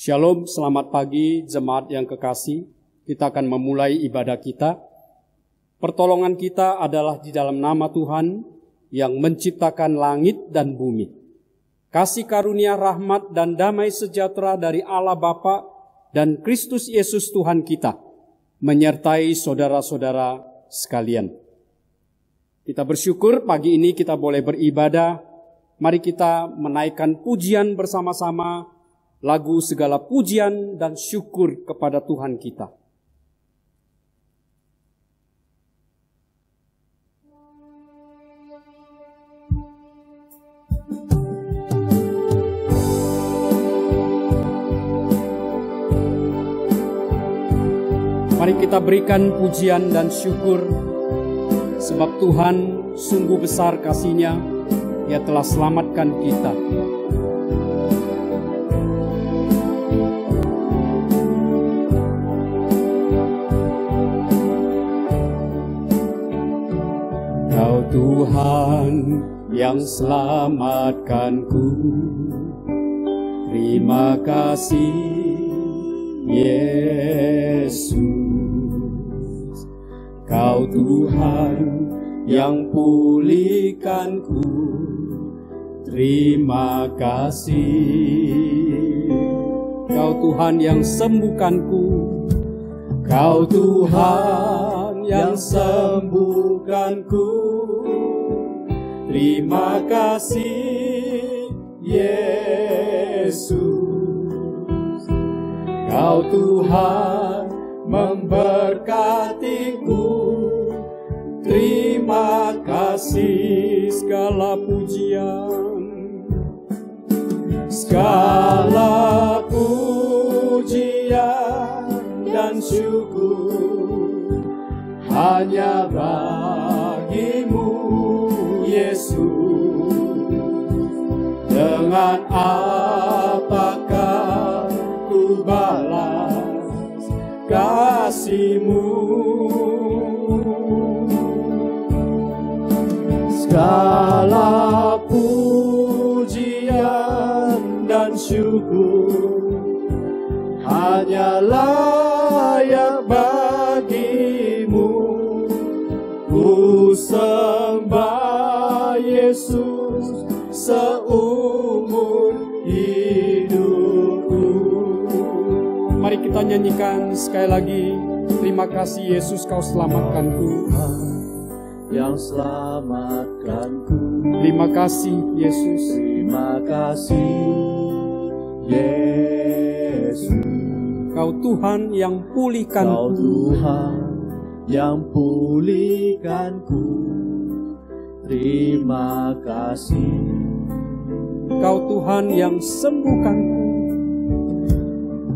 Shalom, selamat pagi jemaat yang kekasih. Kita akan memulai ibadah kita. Pertolongan kita adalah di dalam nama Tuhan yang menciptakan langit dan bumi. Kasih karunia, rahmat dan damai sejahtera dari Allah Bapa dan Kristus Yesus Tuhan kita menyertai saudara-saudara sekalian. Kita bersyukur pagi ini kita boleh beribadah. Mari kita menaikkan pujian bersama-sama, lagu segala pujian dan syukur kepada Tuhan kita. Mari kita berikan pujian dan syukur, sebab Tuhan sungguh besar kasih-Nya, Ia telah selamatkan kita. Kau Tuhan yang selamatkanku, terima kasih Yesus. Kau Tuhan yang pulihkanku, terima kasih. Kau Tuhan yang sembuhkanku, Kau Tuhan yang sembuhkanku, terima kasih Yesus. Kau Tuhan memberkatiku, terima kasih. Segala pujian, segala pujian dan syukur hanya bagimu Yesus. Dengan apakah ku balas kasih-Mu? Segala pujian dan syukur hanya layak bagimu. Ku sembah Yesus seumur hidupku. Mari kita nyanyikan sekali lagi. Terima kasih Yesus, Kau selamatkanku. Yang selamatkanku, terima kasih Yesus. Terima kasih Yesus. Kau Tuhan yang pulihkanku, Kau Tuhan yang pulihkanku, terima kasih. Kau Tuhan yang sembuhkanku,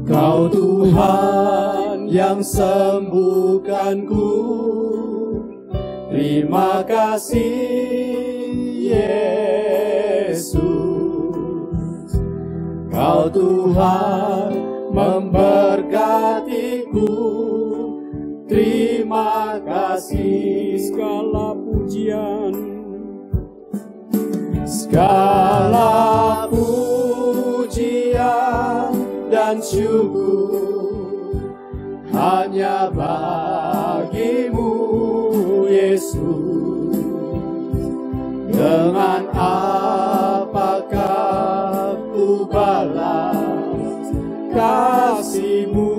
Kau Tuhan yang sembuhkanku, terima kasih Yesus. Kau Tuhan memberkatiku, terima kasih. Segala pujian, segala pujian dan syukur hanya bagimu Yesus. Dengan apakah ku balas kasih-Mu?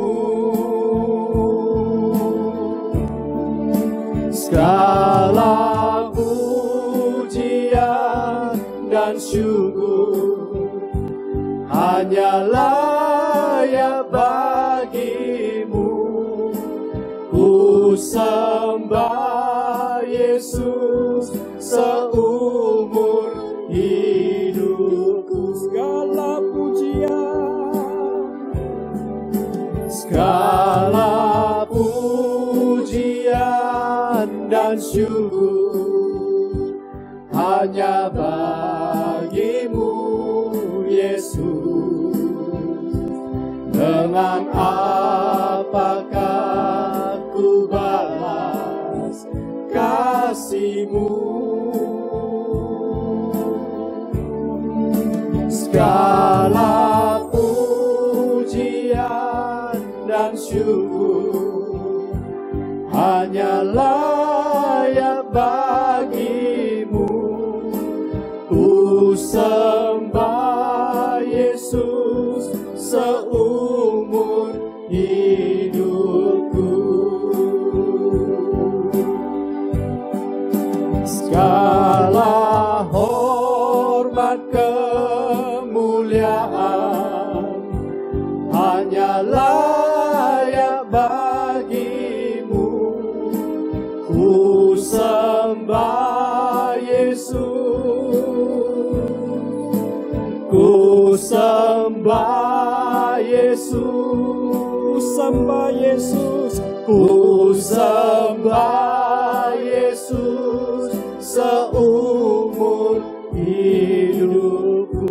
Segala pujian dan syukur hanya layak bagimu. Ku sembah Yesus seumur hidupku. segala pujian, segala pujian dan syukur hanya bagimu Yesus. Dengan apakah ku balas kasih-Mu? Segala puji syukur hanya layak bagimu. Ku sembah Yesus seumur hidupku. Segala hormat kemuliaan hanya layak bagimu. Ku sembah Yesus, ku sembah Yesus, sembah Yesus, ku sembah Yesus seumur hidupku.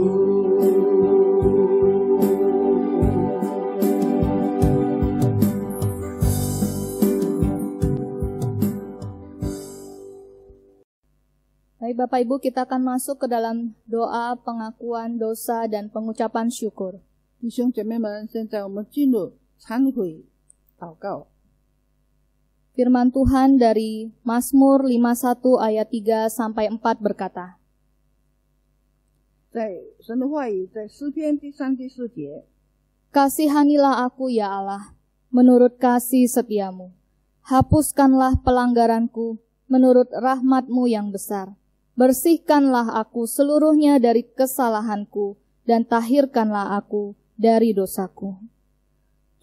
Baik Bapak Ibu, kita akan masuk ke dalam doa pengakuan dosa dan pengucapan syukur. 弟兄姐妹们，现在我们进入忏悔祷告。 Firman Tuhan dari Mazmur 51 ayat 3 sampai 4 berkata, 在神的话语，在诗篇第3、第4节， Kasihanilah aku ya Allah, menurut kasih setiamu. Hapuskanlah pelanggaranku, menurut rahmat-Mu yang besar. Bersihkanlah aku seluruhnya dari kesalahanku, dan tahirkanlah aku dari dosaku.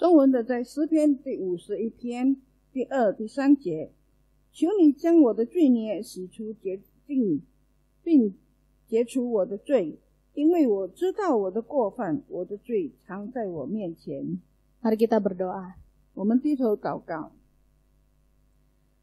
中文的在诗篇第51篇第2、第3节，求你将我的罪孽洗除洁净，并解除我的罪，因为我知道我的过犯，我的罪常在我面前。 Mari kita berdoa. 我们低头祷告。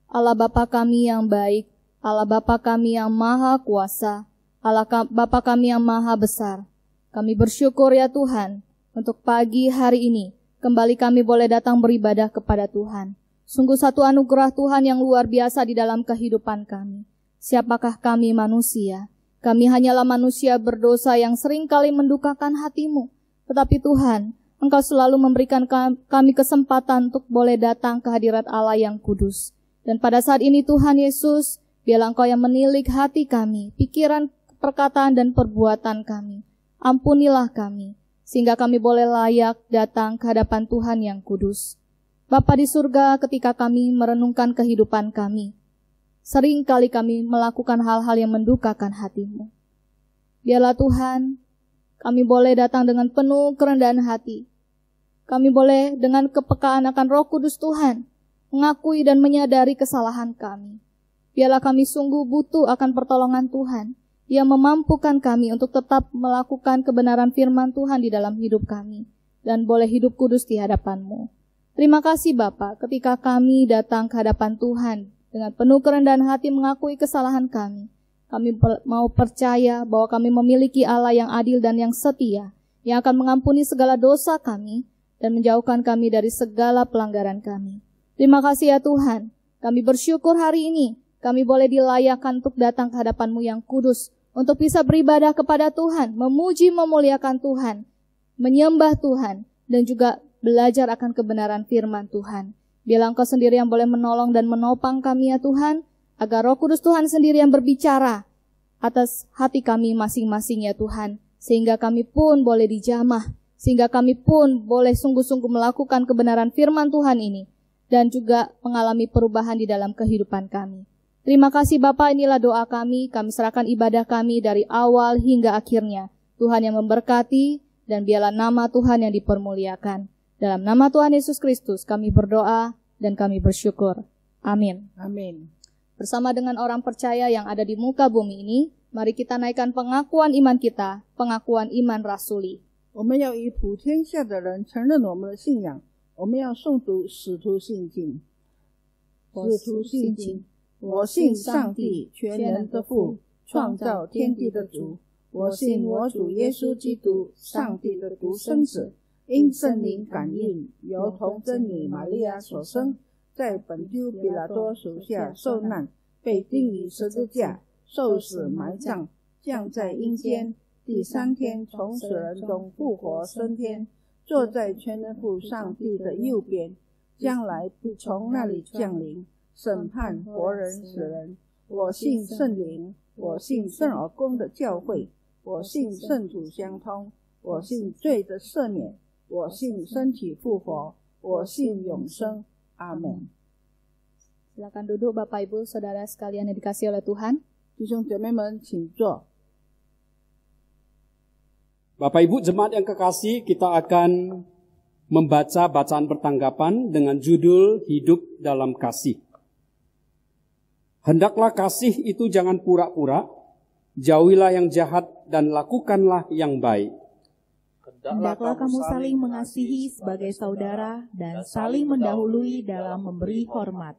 Allah Bapa kami yang baik, Allah Bapa kami yang maha kuasa, Allah Bapa kami yang maha besar. Kami bersyukur ya Tuhan, untuk pagi hari ini, kembali kami boleh datang beribadah kepada Tuhan. Sungguh satu anugerah Tuhan yang luar biasa di dalam kehidupan kami. Siapakah kami manusia? Kami hanyalah manusia berdosa yang seringkali mendukakan hati-Mu. Tetapi Tuhan, Engkau selalu memberikan kami kesempatan untuk boleh datang ke hadirat Allah yang kudus. Dan pada saat ini Tuhan Yesus, biarlah Engkau yang menilik hati kami, pikiran, perkataan, dan perbuatan kami. Ampunilah kami, sehingga kami boleh layak datang ke hadapan Tuhan yang kudus. Bapa di surga, ketika kami merenungkan kehidupan kami, sering kali kami melakukan hal-hal yang mendukakan hati-Mu. Biarlah Tuhan, kami boleh datang dengan penuh kerendahan hati. Kami boleh dengan kepekaan akan Roh Kudus Tuhan, mengakui dan menyadari kesalahan kami. Biarlah kami sungguh butuh akan pertolongan Tuhan yang memampukan kami untuk tetap melakukan kebenaran firman Tuhan di dalam hidup kami dan boleh hidup kudus di hadapan-Mu. Terima kasih Bapa, ketika kami datang ke hadapan Tuhan dengan penuh kerendahan hati mengakui kesalahan kami. Kami mau percaya bahwa kami memiliki Allah yang adil dan yang setia, yang akan mengampuni segala dosa kami dan menjauhkan kami dari segala pelanggaran kami. Terima kasih ya Tuhan, kami bersyukur hari ini kami boleh dilayakkan untuk datang ke hadapan-Mu yang kudus, untuk bisa beribadah kepada Tuhan, memuji memuliakan Tuhan, menyembah Tuhan, dan juga belajar akan kebenaran firman Tuhan. Biarlah Engkau sendiri yang boleh menolong dan menopang kami ya Tuhan, agar Roh Kudus Tuhan sendiri yang berbicara atas hati kami masing-masing ya Tuhan, sehingga kami pun boleh dijamah, sehingga kami pun boleh sungguh-sungguh melakukan kebenaran firman Tuhan ini, dan juga mengalami perubahan di dalam kehidupan kami. Terima kasih Bapa, inilah doa kami serahkan ibadah kami dari awal hingga akhirnya. Tuhan yang memberkati, dan biarlah nama Tuhan yang dipermuliakan. Dalam nama Tuhan Yesus Kristus kami berdoa dan kami bersyukur. Amin. Amin. Bersama dengan orang percaya yang ada di muka bumi ini, mari kita naikkan pengakuan iman kita, pengakuan iman rasuli. 我们要以普天下的人承认我们的信仰，我们要诵读使徒信经。使徒信经，我信上帝全能的父，创造天地的主。我信我主耶稣基督，上帝的独生子，因圣灵感应，由童贞女玛利亚所生，在本丢比拉多手下受难，被钉于十字架，受死埋葬，降在阴间，第3天从死人中复活升天，坐在全能父上帝的右边，将来必从那里降临，审判活人死人。我信圣灵，我信圣而公的教会，我信圣主相通，我信罪的赦免，我信身体复活，我信永生。阿门。 Silakan duduk Bapak Ibu Saudara sekalian yang dikasihi oleh Tuhan. 弟兄姐妹们请坐。 Bapak Ibu jemaat yang kekasih, kita akan membaca bacaan pertanggapan dengan judul Hidup dalam Kasih. Hendaklah kasih itu jangan pura-pura, jauhilah yang jahat dan lakukanlah yang baik. Hendaklah kamu saling mengasihi sebagai saudara dan saling mendahului dalam memberi hormat.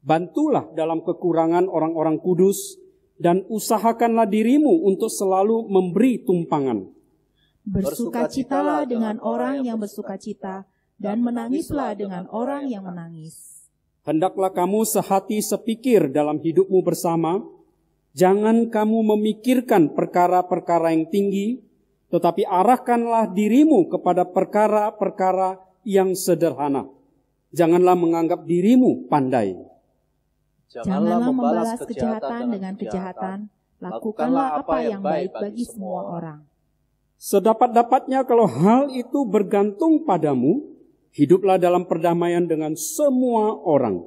Bantulah dalam kekurangan orang-orang kudus dan usahakanlah dirimu untuk selalu memberi tumpangan. Bersukacitalah dengan orang yang bersukacita dan menangislah dengan orang yang menangis. Hendaklah kamu sehati sepikir dalam hidupmu bersama. Jangan kamu memikirkan perkara-perkara yang tinggi, tetapi arahkanlah dirimu kepada perkara-perkara yang sederhana. Janganlah menganggap dirimu pandai. Janganlah membalas kejahatan dengan kejahatan. Lakukanlah apa yang baik bagi semua orang. Sedapat-dapatnya kalau hal itu bergantung padamu, hiduplah dalam perdamaian dengan semua orang.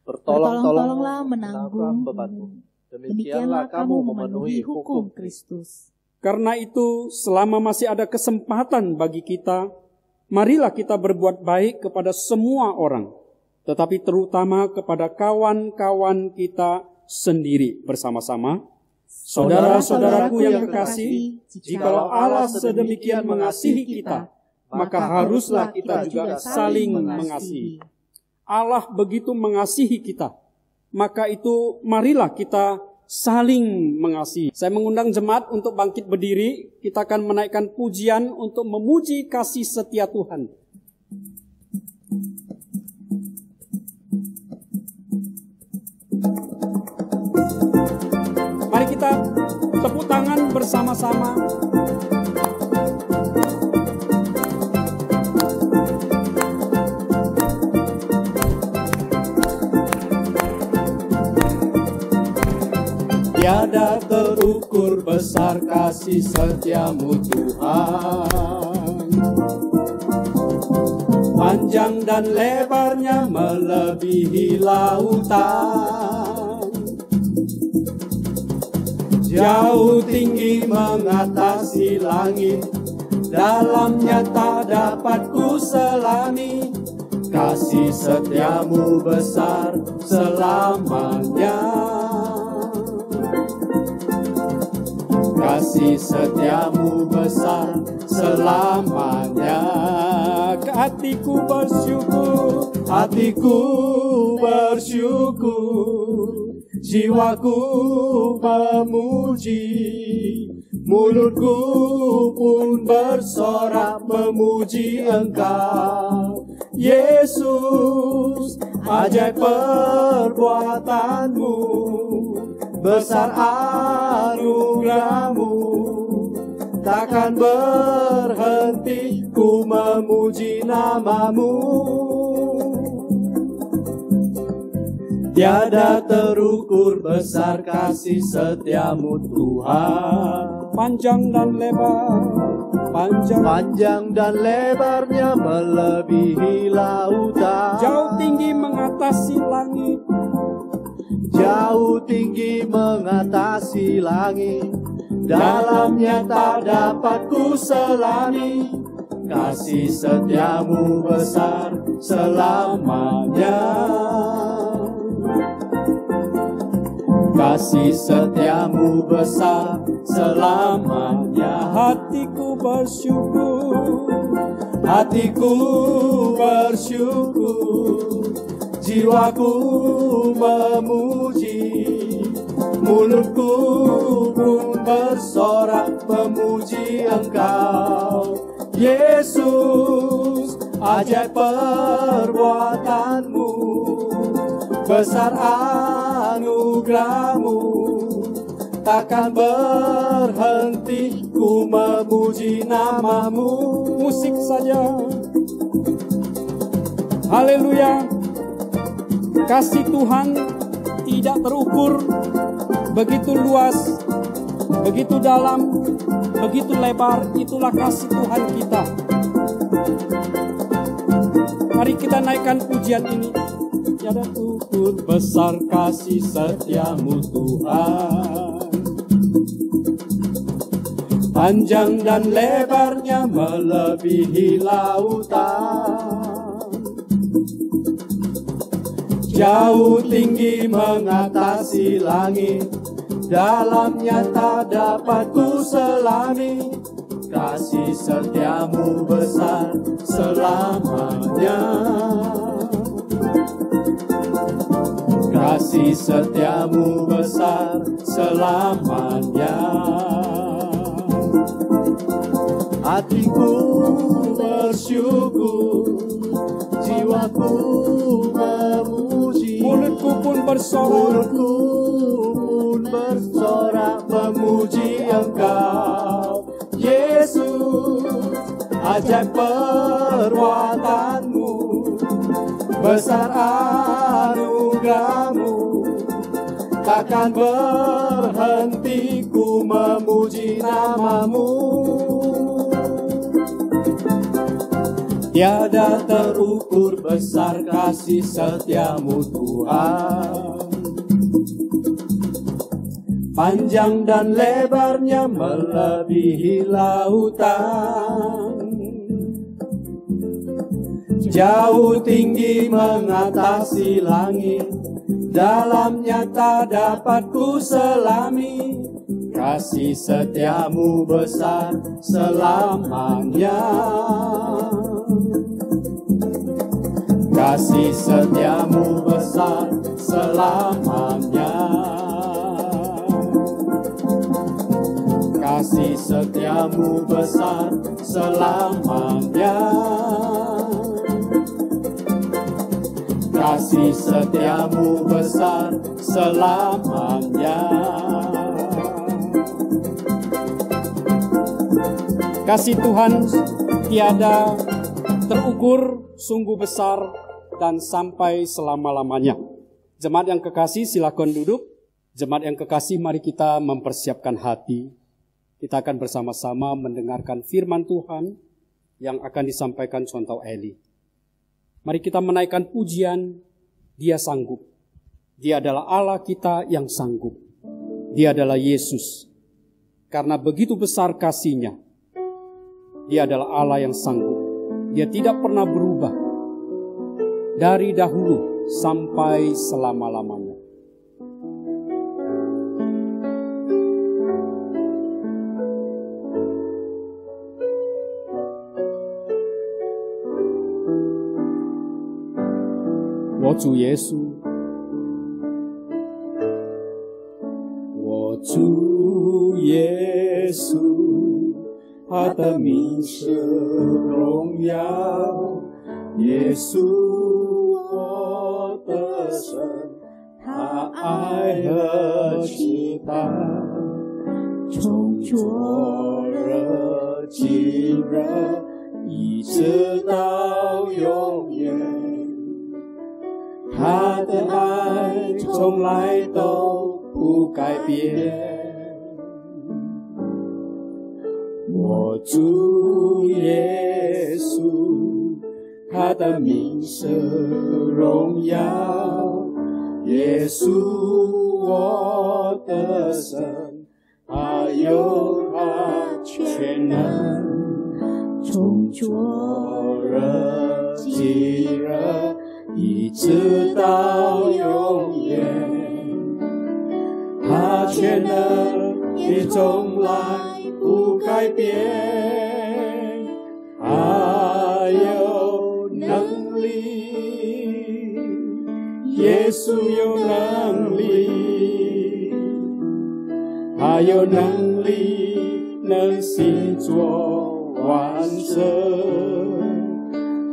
Bertolong-tolonglah menanggung bebanmu. Demikianlah kamu memenuhi hukum Kristus. Karena itu, selama masih ada kesempatan bagi kita, marilah kita berbuat baik kepada semua orang, tetapi terutama kepada kawan-kawan kita sendiri bersama-sama. Saudara-saudaraku yang kekasih, jikalau Allah sedemikian mengasihi kita, maka haruslah kita juga saling mengasihi. Allah begitu mengasihi kita, maka itu marilah kita saling mengasihi. Saya mengundang jemaat untuk bangkit berdiri. Kita akan menaikkan pujian untuk memuji kasih setia Tuhan. Mari kita tepuk tangan bersama-sama. Tiada terukur besar kasih setiamu Tuhan. Panjang dan lebarnya melebihi lautan. Jauh tinggi mengatasi langit, dalamnya tak dapat ku selami. Kasih setiamu besar selamanya. Kasih setiamu besar selamanya. Hatiku bersyukur, hatiku bersyukur, jiwaku memuji, mulutku pun bersorak memuji Engkau. Yesus, ajaib perbuatanmu, besar anugerahmu, takkan berhenti ku memuji namamu. Tiada terukur besar kasih setiamu Tuhan. Panjang dan lebar, panjang dan lebarnya melebihi lautan. Jauh tinggi mengatasi langit, jauh tinggi mengatasi langit. Dalamnya tak dapat ku selami. Kasih setiamu besar selamanya. Kasih setiamu besar selamanya. Hatiku bersyukur, hatiku bersyukur, jiwaku memuji, mulutku pun bersorak memuji Engkau. Yesus, ajaib perbuatanmu, besar anugerahmu, takkan berhenti ku memuji namamu. Musik saja. Haleluya. Kasih Tuhan tidak terukur, begitu luas, begitu dalam, begitu lebar. Itulah kasih Tuhan kita. Mari kita naikkan pujian ini. Tiada ukur besar kasih setiamu Tuhan, panjang dan lebarnya melebihi lautan, jauh tinggi mengatasi langit, dalamnya tak dapat ku selami. Kasih setiamu besar selamanya, kasih setiamu besar selamanya. Hatiku bersyukur, jiwaku memuji, mulutku pun bersorak memuji Engkau, Yesus. Ajaib perbuatanmu, besar anugerahmu, takkan berhenti ku memuji namamu. Tiada terukur besar kasih setiamu Tuhan, panjang dan lebarnya melebihi lautan, jauh tinggi mengatasi langit, dalamnya tak dapat ku selami. Kasih setiamu besar selamanya, kasih setiamu besar selamanya, kasih setiamu besar selamanya, kasih setiamu besar selamanya. Kasih Tuhan tiada terukur, sungguh besar dan sampai selama-lamanya. Jemaat yang kekasih, silakan duduk. Jemaat yang kekasih, mari kita mempersiapkan hati. Kita akan bersama-sama mendengarkan firman Tuhan yang akan disampaikan contoh Eli. Mari kita menaikkan pujian, Dia sanggup. Dia adalah Allah kita yang sanggup. Dia adalah Yesus. Karena begitu besar kasih-Nya, Dia adalah Allah yang sanggup. Dia tidak pernah berubah dari dahulu sampai selama-lamanya. Wo主耶稣，我主耶稣。他的名是荣耀，耶稣我的神，他爱和期待，从昨日今日一直到永远，他的爱从来都不改变。我主耶稣，他的名是荣耀，耶稣我的神，他有他全能，从昨日今日一直到永远，他全能也从来不改变，他有能力，耶稣有能力，他有能力能行作完成，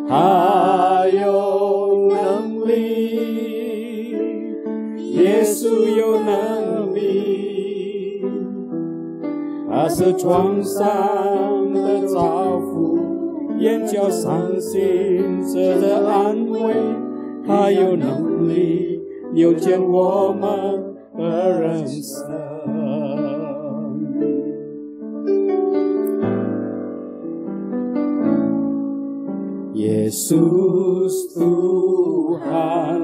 他有能力，耶稣有能力。他是创伤的造父，眼角伤心值得安慰，他有能力扭转我们的人生。Yesus Tuhan,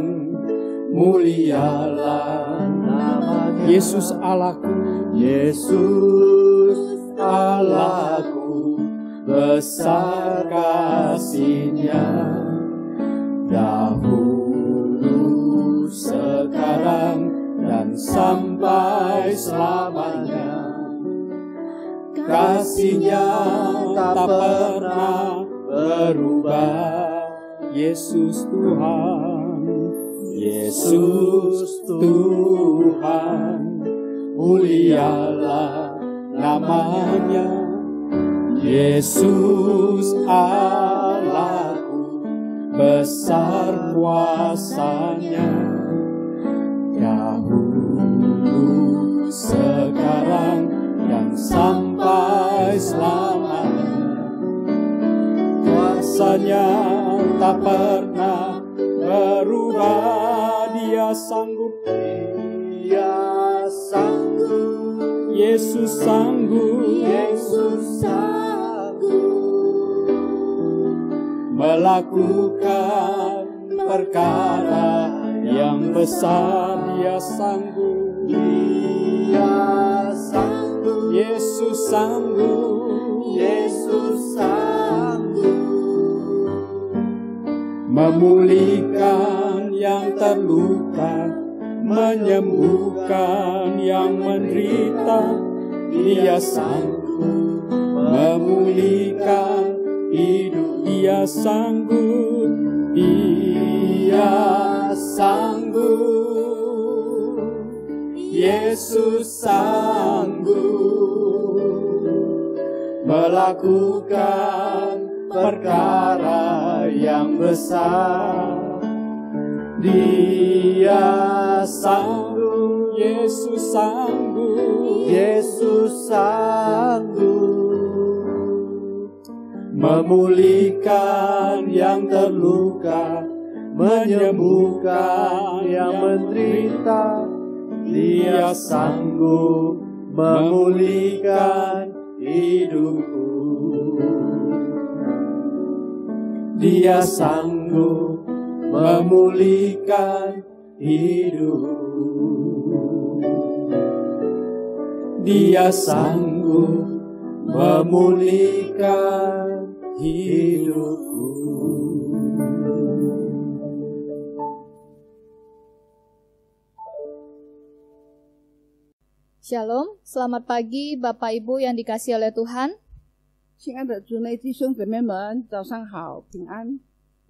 mulialah nama-Nya. Yesus Allahku, Yesus Allahku, besar kasih-Nya. Dahulu, sekarang, dan sampai selamanya. Kasih-Nya tak pernah berubah. Yesus Tuhan, Yesus Tuhan, mulialah nama-Nya. Yesus Allahku, besar kuasa-Nya. Dahulu, sekarang, dan sampai selamanya. Kuasa-Nya tak pernah berubah. Dia sanggup, Dia sanggup. Yesus sanggup, Yesus sanggup melakukan perkara yang besar. Dia sanggup, Dia sanggup. Yesus sanggup, Yesus sanggup memulihkan yang terluka, menyembuhkan yang menderita. Dia sanggup memulihkan hidup. Dia sanggup, Dia sanggup. Yesus sanggup melakukan perkara yang besar. Dia sanggup, Yesus sanggup, Yesus sanggup memulihkan yang terluka, menyembuhkan yang menderita. Dia sanggup memulihkan hidupku. Dia sanggup memulihkan hidup. Dia sanggup memulihkan hidupku. Shalom, selamat pagi Bapak Ibu yang dikasihi oleh Tuhan. 亲爱的主内弟兄姊妹们，早上好，平安。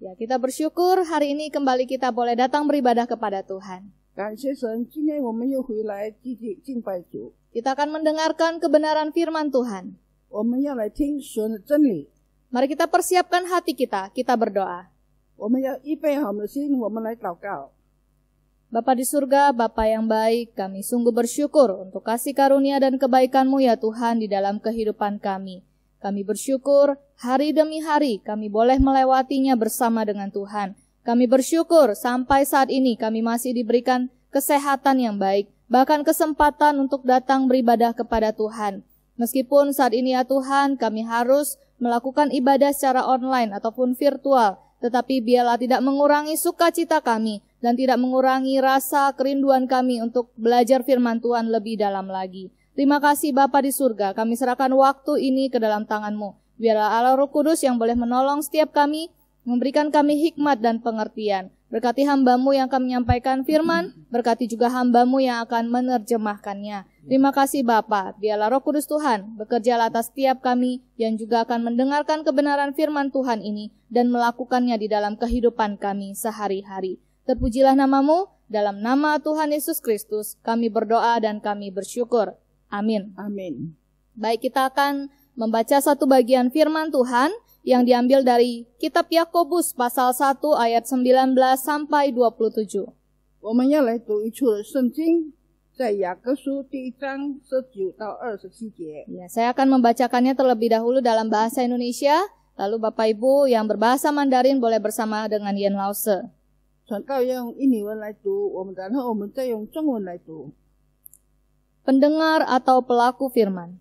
Ya, kita bersyukur hari ini kembali kita boleh datang beribadah kepada Tuhan. 感谢神，今天我们又回来继续敬拜主。 Kita akan mendengarkan kebenaran firman Tuhan. 我们要来听神的真理。 Mari kita persiapkan hati kita berdoa. 我们要预备好我们的心，我们来祷告。 Bapa di surga, Bapa yang baik, kami sungguh bersyukur untuk kasih karunia dan kebaikan-Mu ya Tuhan di dalam kehidupan kami. Kami bersyukur hari demi hari kami boleh melewatinya bersama dengan Tuhan. Kami bersyukur sampai saat ini kami masih diberikan kesehatan yang baik, bahkan kesempatan untuk datang beribadah kepada Tuhan. Meskipun saat ini ya Tuhan kami harus melakukan ibadah secara online ataupun virtual, tetapi biarlah tidak mengurangi sukacita kami dan tidak mengurangi rasa kerinduan kami untuk belajar firman Tuhan lebih dalam lagi. Terima kasih Bapa di surga, kami serahkan waktu ini ke dalam tangan-Mu. Biarlah Allah Roh Kudus yang boleh menolong setiap kami, memberikan kami hikmat dan pengertian. Berkati hamba-Mu yang akan menyampaikan firman, berkati juga hamba-Mu yang akan menerjemahkannya. Terima kasih Bapa, biarlah Roh Kudus Tuhan bekerja atas setiap kami yang juga akan mendengarkan kebenaran firman Tuhan ini dan melakukannya di dalam kehidupan kami sehari-hari. Terpujilah nama-Mu, dalam nama Tuhan Yesus Kristus kami berdoa dan kami bersyukur. Amin. Amin. Baik, kita akan membaca satu bagian firman Tuhan yang diambil dari kitab Yakobus pasal 1 ayat 19 sampai 27. 我们要来读一处的圣经，在雅各书第1章19到27节。 Ya, saya akan membacakannya terlebih dahulu dalam bahasa Indonesia, Lalu Bapak Ibu yang berbahasa Mandarin boleh bersama dengan Yen Lause. 传道用印尼文来读，然后我们再用中文来读。 Pendengar atau pelaku firman.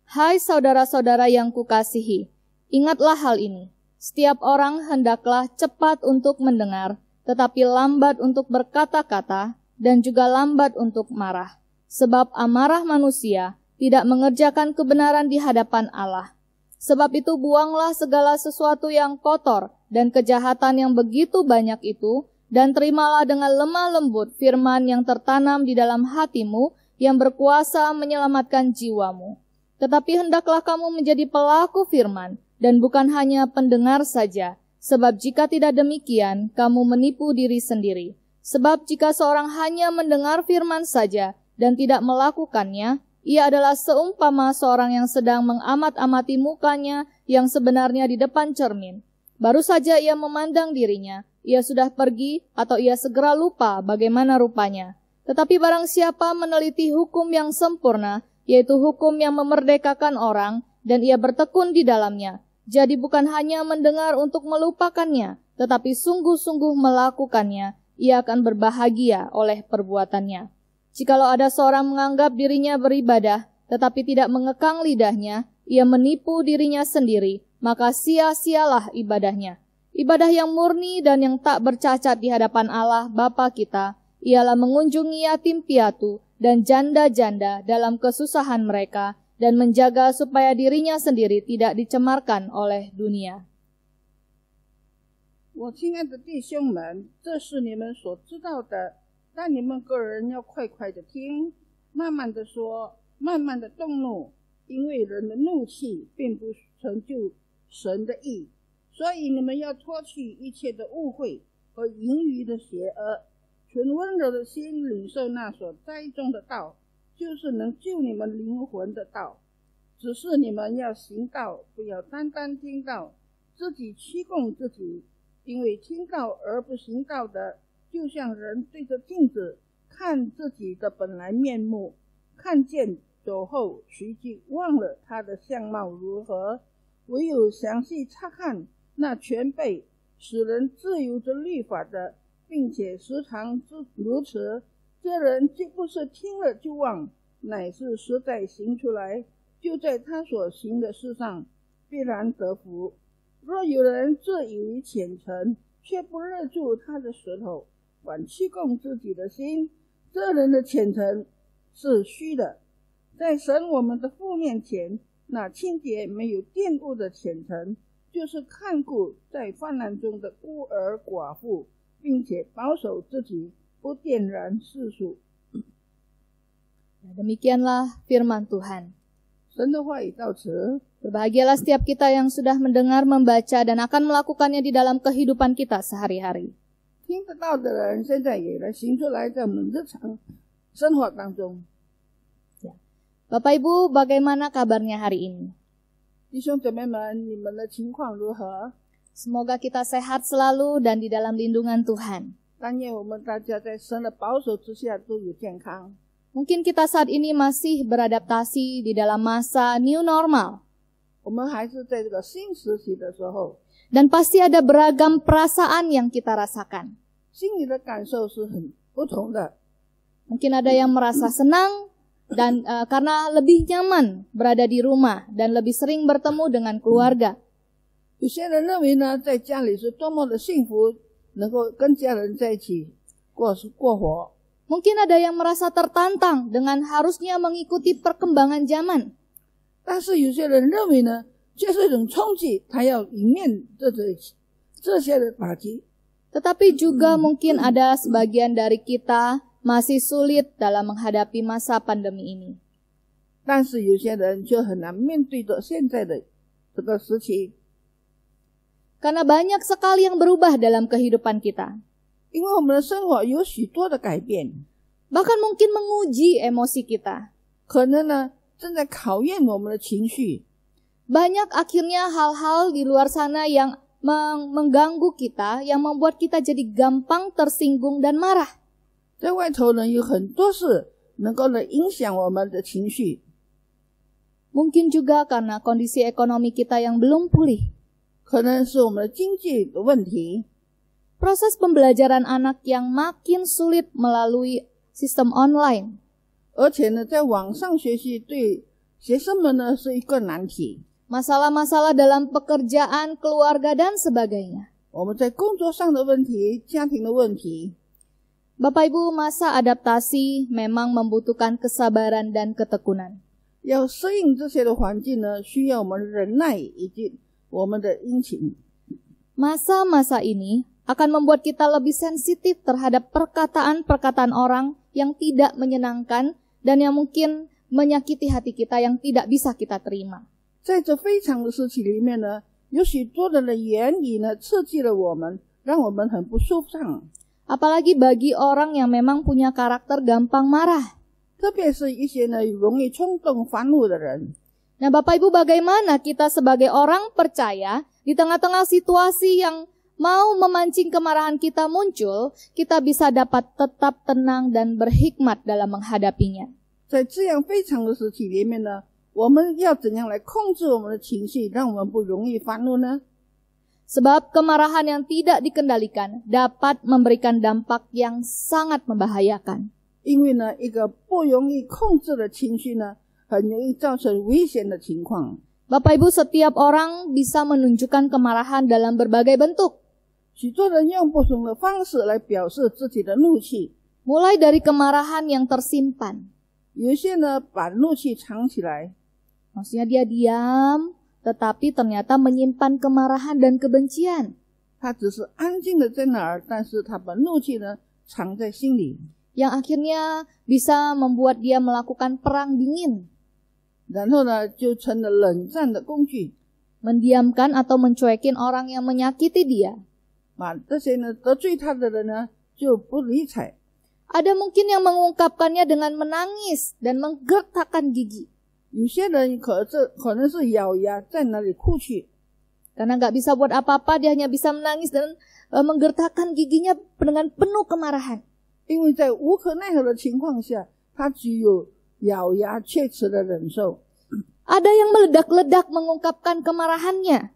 Hai saudara-saudara yang kukasihi, ingatlah hal ini. Setiap orang hendaklah cepat untuk mendengar, tetapi lambat untuk berkata-kata, dan juga lambat untuk marah. Sebab amarah manusia tidak mengerjakan kebenaran di hadapan Allah. Sebab itu buanglah segala sesuatu yang kotor dan kejahatan yang begitu banyak itu, dan terimalah dengan lemah lembut firman yang tertanam di dalam hatimu, yang berkuasa menyelamatkan jiwamu. Tetapi hendaklah kamu menjadi pelaku firman, dan bukan hanya pendengar saja. Sebab jika tidak demikian, kamu menipu diri sendiri. Sebab jika seorang hanya mendengar firman saja, dan tidak melakukannya, ia adalah seumpama seorang yang sedang mengamat-amati mukanya yang sebenarnya di depan cermin. Baru saja ia memandang dirinya, ia sudah pergi atau ia segera lupa bagaimana rupanya. Tetapi barang siapa meneliti hukum yang sempurna, yaitu hukum yang memerdekakan orang, dan ia bertekun di dalamnya, jadi bukan hanya mendengar untuk melupakannya, tetapi sungguh-sungguh melakukannya, ia akan berbahagia oleh perbuatannya. Jikalau ada seorang menganggap dirinya beribadah, tetapi tidak mengekang lidahnya, ia menipu dirinya sendiri, maka sia-sialah ibadahnya. Ibadah yang murni dan yang tak bercacat di hadapan Allah Bapa kita, ialah mengunjungi yatim piatu dan janda-janda dalam kesusahan mereka, dan menjaga supaya dirinya sendiri tidak dicemarkan oleh dunia. 我亲爱的弟兄们，这是你们所知道的，但你们个人要快快的听，慢慢的说，慢慢的动怒，因为人的怒气并不成就神的义。所以你们要脱去一切的误会和盈余的邪恶，存温柔的心领受那所栽种的道，就是能救你们灵魂的道。只是你们要行道，不要单单听道，自己欺供自己。因为听道而不行道的，就像人对着镜子看自己的本来面目，看见走后随即忘了他的相貌如何。唯有详细察看那全备使人自由之律法的，并且时常如此，这人既不是听了就忘，乃是实在行出来，就在他所行的事上必然得福。若有人自以为虔诚，却不勒住他的舌头，反欺供自己的心，这人的虔诚是虚的。在神我们的父面前，那清洁没有玷污的虔诚，就是看顾在患难中的孤儿寡妇，并且保守自己不玷然世俗。 Demikianlah firman Tuhan. 神的话语到此。 Berbahagialah setiap kita yang sudah mendengar, membaca, dan akan melakukannya di dalam kehidupan kita sehari-hari. 听得到的人现在也来行出来，在我们日常生活当中。 Bapak Ibu, bagaimana kabarnya hari ini? 弟兄姐妹们，你们的情况如何？ Semoga kita sehat selalu dan di dalam lindungan Tuhan. 但愿我们大家在神的保守之下都有健康。 Mungkin kita saat ini masih beradaptasi di dalam masa new normal. 我们还是在这个新时期的时候， Dan pasti ada beragam perasaan yang kita rasakan. 心里的感受是很不同的。 Mungkin ada yang merasa senang dan karena lebih nyaman berada di rumah dan lebih sering bertemu dengan keluarga. 有些人认为呢，在家里是多么的幸福，能够跟家人在一起过活。 Mungkin ada yang merasa tertantang dengan harusnya mengikuti perkembangan zaman. 但是有些人认为呢，这是一种冲击，他要迎面这些的打击。 Tetapi juga mungkin ada sebagian dari kita masih sulit dalam menghadapi masa pandemi ini. 但是有些人却很难面对着现在的这个时期， Karena banyak sekali yang berubah dalam kehidupan kita. 因为我们的生活有许多的改变， Bahkan mungkin menguji emosi kita. 可能呢正在考验我们的情绪。 Banyak akhirnya hal-hal di luar sana yang mengganggu kita, yang membuat kita jadi gampang tersinggung dan marah. 在外头呢有很多事能够呢影响我们的情绪， Mungkin juga karena kondisi ekonomi kita yang belum pulih. 可能是我们的经济的问题。 Proses pembelajaran anak yang makin sulit melalui sistem online. 而且呢，在网上学习对学生们呢是一个难题。 Masalah-masalah dalam pekerjaan, keluarga, dan sebagainya. 我们在工作上的问题、家庭的问题， Bapak Ibu, masa adaptasi memang membutuhkan kesabaran dan ketekunan. 要适应这些的环境呢，需要我们忍耐以及我们的殷勤。 Masa-masa ini akan membuat kita lebih sensitif terhadap perkataan-perkataan orang yang tidak menyenangkan dan yang mungkin menyakiti hati kita yang tidak bisa kita terima. 在这非常的时期里面呢，有许多人的言语呢刺激了我们，让我们很不舒畅。 Apalagi bagi orang yang memang punya karakter gampang marah. 特别是一些呢容易冲动烦怒的人。 Nah, Bapak Ibu, bagaimana kita sebagai orang percaya di tengah-tengah situasi yang mau memancing kemarahan kita muncul, kita bisa dapat tetap tenang dan berhikmat dalam menghadapinya. 在这样非常的时期里面呢，我们要怎样来控制我们的情绪，让我们不容易发怒呢？ Sebab kemarahan yang tidak dikendalikan dapat memberikan dampak yang sangat membahayakan. 因为呢，一个不容易控制的情绪呢，很容易造成危险的情况。 Bapak Ibu, setiap orang bisa menunjukkan kemarahan dalam berbagai bentuk. 许多人用不同的方式来表示自己的怒气， Mulai dari kemarahan yang tersimpan. 有一些呢把怒气藏起来， Maksudnya dia diam, tetapi ternyata menyimpan kemarahan dan kebencian. 他只是安静的在那儿，但是他把怒气呢藏在心里， Yang akhirnya bisa membuat dia melakukan perang dingin. 然后呢就成了冷战的工具。 Mendiamkan atau mencuekin orang yang menyakiti dia. 把这些呢得罪他的人呢就不理睬。 Ada mungkin yang mengungkapkannya dengan menangis dan menggertakkan gigi. 有些人可能是咬牙在那里哭泣， Karena gak bisa buat apa-apa, dia hanya bisa menangis dan menggertakkan giginya dengan penuh kemarahan. 因为在无可奈何的情况下，他只有咬牙切齿的忍受。 Ada yang meledak-ledak mengungkapkan kemarahannya.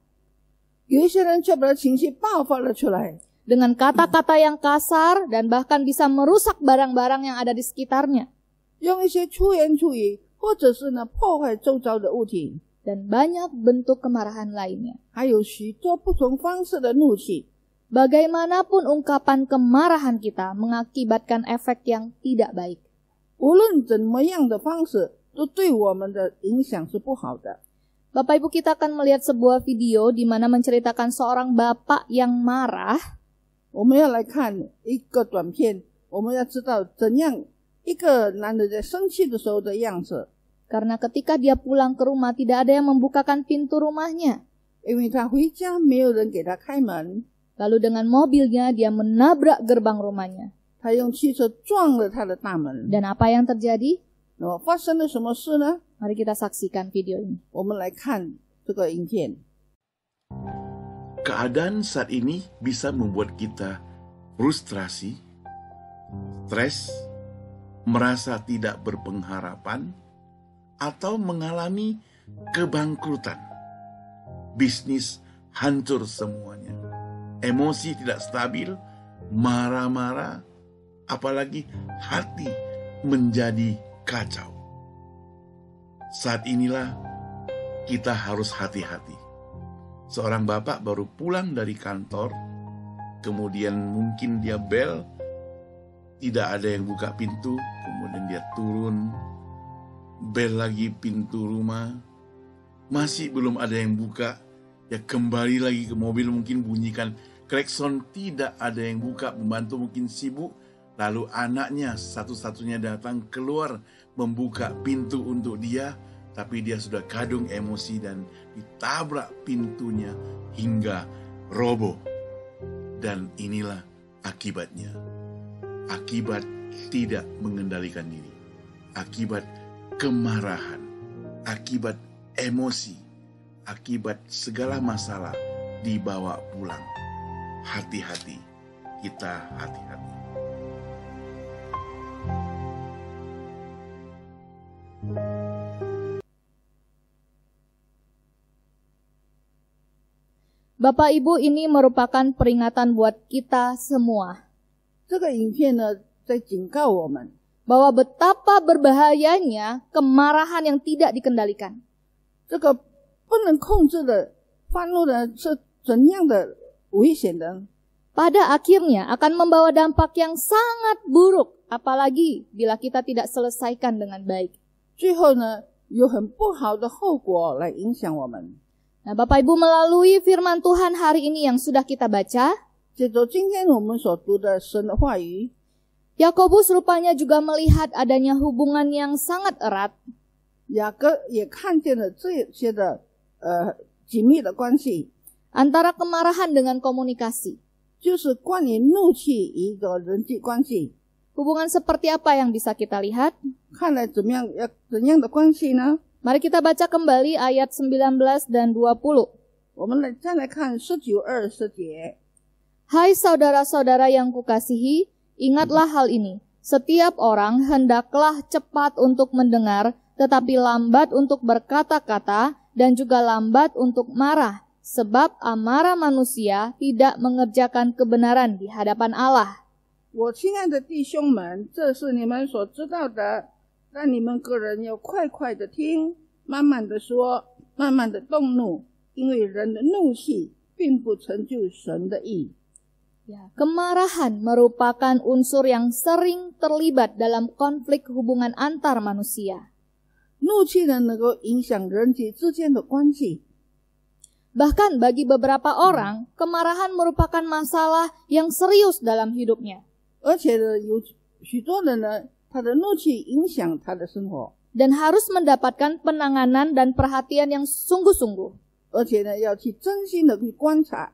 有一些人却把情绪爆发了出来， Dengan kata-kata yang kasar dan bahkan bisa merusak barang-barang yang ada di sekitarnya. 用一些粗言粗语，或者是呢破坏周遭的物体， Dan banyak bentuk kemarahan lainnya. 还有许多不同方式的怒气。 Bagaimanapun ungkapan kemarahan kita mengakibatkan efek yang tidak baik. 无论怎么样的方式，都对我们的影响是不好的。 Bapak Ibu, kita akan melihat sebuah video di mana menceritakan seorang bapak yang marah. 我们要来看一个短片，我们要知道怎样一个男人在生气的时候的样子。 Karena ketika dia pulang ke rumah tidak ada yang membukakan pintu rumahnya. 因为他回家没有人给他开门， Lalu dengan mobilnya dia menabrak gerbang rumahnya. 他用汽车撞了他的大门。 Dan apa yang terjadi? 那么发生了什么事呢？ Mari kita saksikan video ini. 我们来看这个影片。 Keadaan saat ini bisa membuat kita frustrasi, stres, merasa tidak berpengharapan, atau mengalami kebangkrutan. Bisnis hancur semuanya. Emosi tidak stabil, marah-marah, apalagi hati menjadi kacau. Saat inilah kita harus hati-hati. Seorang bapak baru pulang dari kantor, kemudian mungkin dia bel, tidak ada yang buka pintu, kemudian dia turun, bel lagi pintu rumah, masih belum ada yang buka, ya kembali lagi ke mobil, mungkin bunyikan klakson, tidak ada yang buka, pembantu mungkin sibuk, lalu anaknya satu-satunya datang keluar membuka pintu untuk dia, tapi dia sudah kadung emosi dan ditabrak pintunya hingga roboh. Dan inilah akibatnya. Akibat tidak mengendalikan diri. Akibat kemarahan. Akibat emosi. Akibat segala masalah dibawa pulang. Hati-hati. Kita hati-hati. Bapak Ibu, ini merupakan peringatan buat kita semua 这个影片呢，在警告我们， bahwa betapa berbahayanya kemarahan yang tidak dikendalikan. 这个不能控制的愤怒呢，是怎样的危险的。 Pada akhirnya akan membawa dampak yang sangat buruk, apalagi bila kita tidak selesaikan dengan baik. 最后呢，有很不好的后果来影响我们。 Nah, Bapak Ibu, melalui firman Tuhan hari ini yang sudah kita baca, 接着今天我们所读的神的话语， Yakobus rupanya juga melihat adanya hubungan yang sangat erat 雅各也看见了这些的紧密的关系， antara kemarahan dengan komunikasi. 就是关于怒气一个人际关系。 Hubungan seperti apa yang bisa kita lihat? 看来怎样的关系呢？ Mari kita baca kembali ayat 19 dan 20. 我们再来看19、20节。 Hai saudara-saudara yang kukasihi, ingatlah hal ini. Setiap orang hendaklah cepat untuk mendengar, tetapi lambat untuk berkata-kata, dan juga lambat untuk marah. Sebab amarah manusia tidak mengerjakan kebenaran di hadapan Allah. 我亲爱的弟兄们，这是你们所知道的，但你们个人要快快的听，慢慢的说，慢慢的动怒，因为人的怒气并不成就神的意。 Kemarahan merupakan unsur yang sering terlibat dalam konflik hubungan antar manusia. 怒气呢，能够影响人际之间的关系。 Bahkan bagi beberapa orang, kemarahan merupakan masalah yang serius dalam hidupnya. 而且呢，有许多人呢，他的怒气影响他的生活， Dan harus mendapatkan penanganan dan perhatian yang sungguh-sungguh. 而且呢，要去真心的去观察。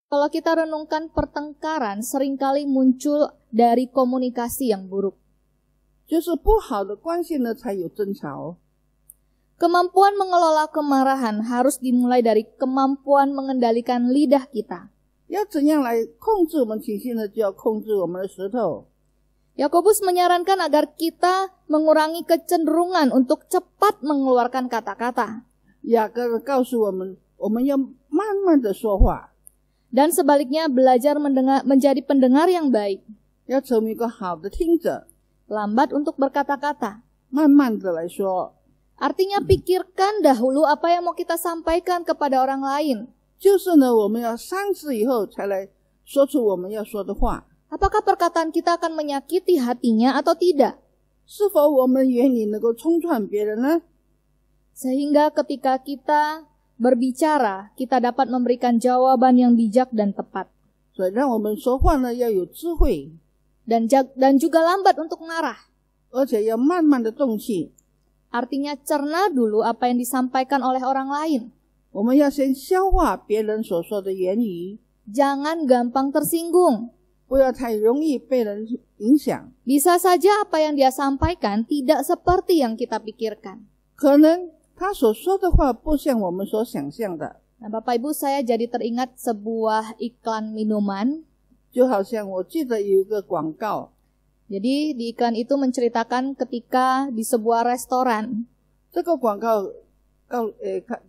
Kalau kita renungkan, pertengkaran seringkali muncul dari komunikasi yang buruk. 就是不好的关系呢，才有争吵。 Kemampuan mengelola kemarahan harus dimulai dari kemampuan mengendalikan lidah kita. 要怎样来控制我们情绪呢？就要控制我们的舌头。 Yakobus menyarankan agar kita mengurangi kecenderungan untuk cepat mengeluarkan kata-kata. 雅各告诉我们，我们要慢慢的说话， Dan sebaliknya belajar menjadi pendengar yang baik. 要成为一个好的听者， Lambat untuk berkata-kata. 慢慢的来说。 Artinya pikirkan dahulu apa yang mau kita sampaikan kepada orang lain. 就是呢，我们要三思以后才来说出我们要说的话。 Apakah perkataan kita akan menyakiti hatinya atau tidak? 是否我们言语能够冲撞别人呢？ Sehingga ketika kita berbicara, kita dapat memberikan jawaban yang bijak dan tepat. 所以让我们说话呢要有智慧， Dan juga lambat untuk marah. 而且要慢慢的动气。 Artinya cerna dulu apa yang disampaikan oleh orang lain. 我们要先消化别人所说的言语， Jangan gampang tersinggung. 不要太容易被人影响。 Bisa saja apa yang dia sampaikan tidak seperti yang kita pikirkan. 可能他所说的话不像我们所想象的。 Nah, Bapak Ibu, saya jadi teringat sebuah iklan minuman. 就好像我记得有一个广告， Jadi di iklan itu menceritakan ketika di sebuah restoran. 这个广告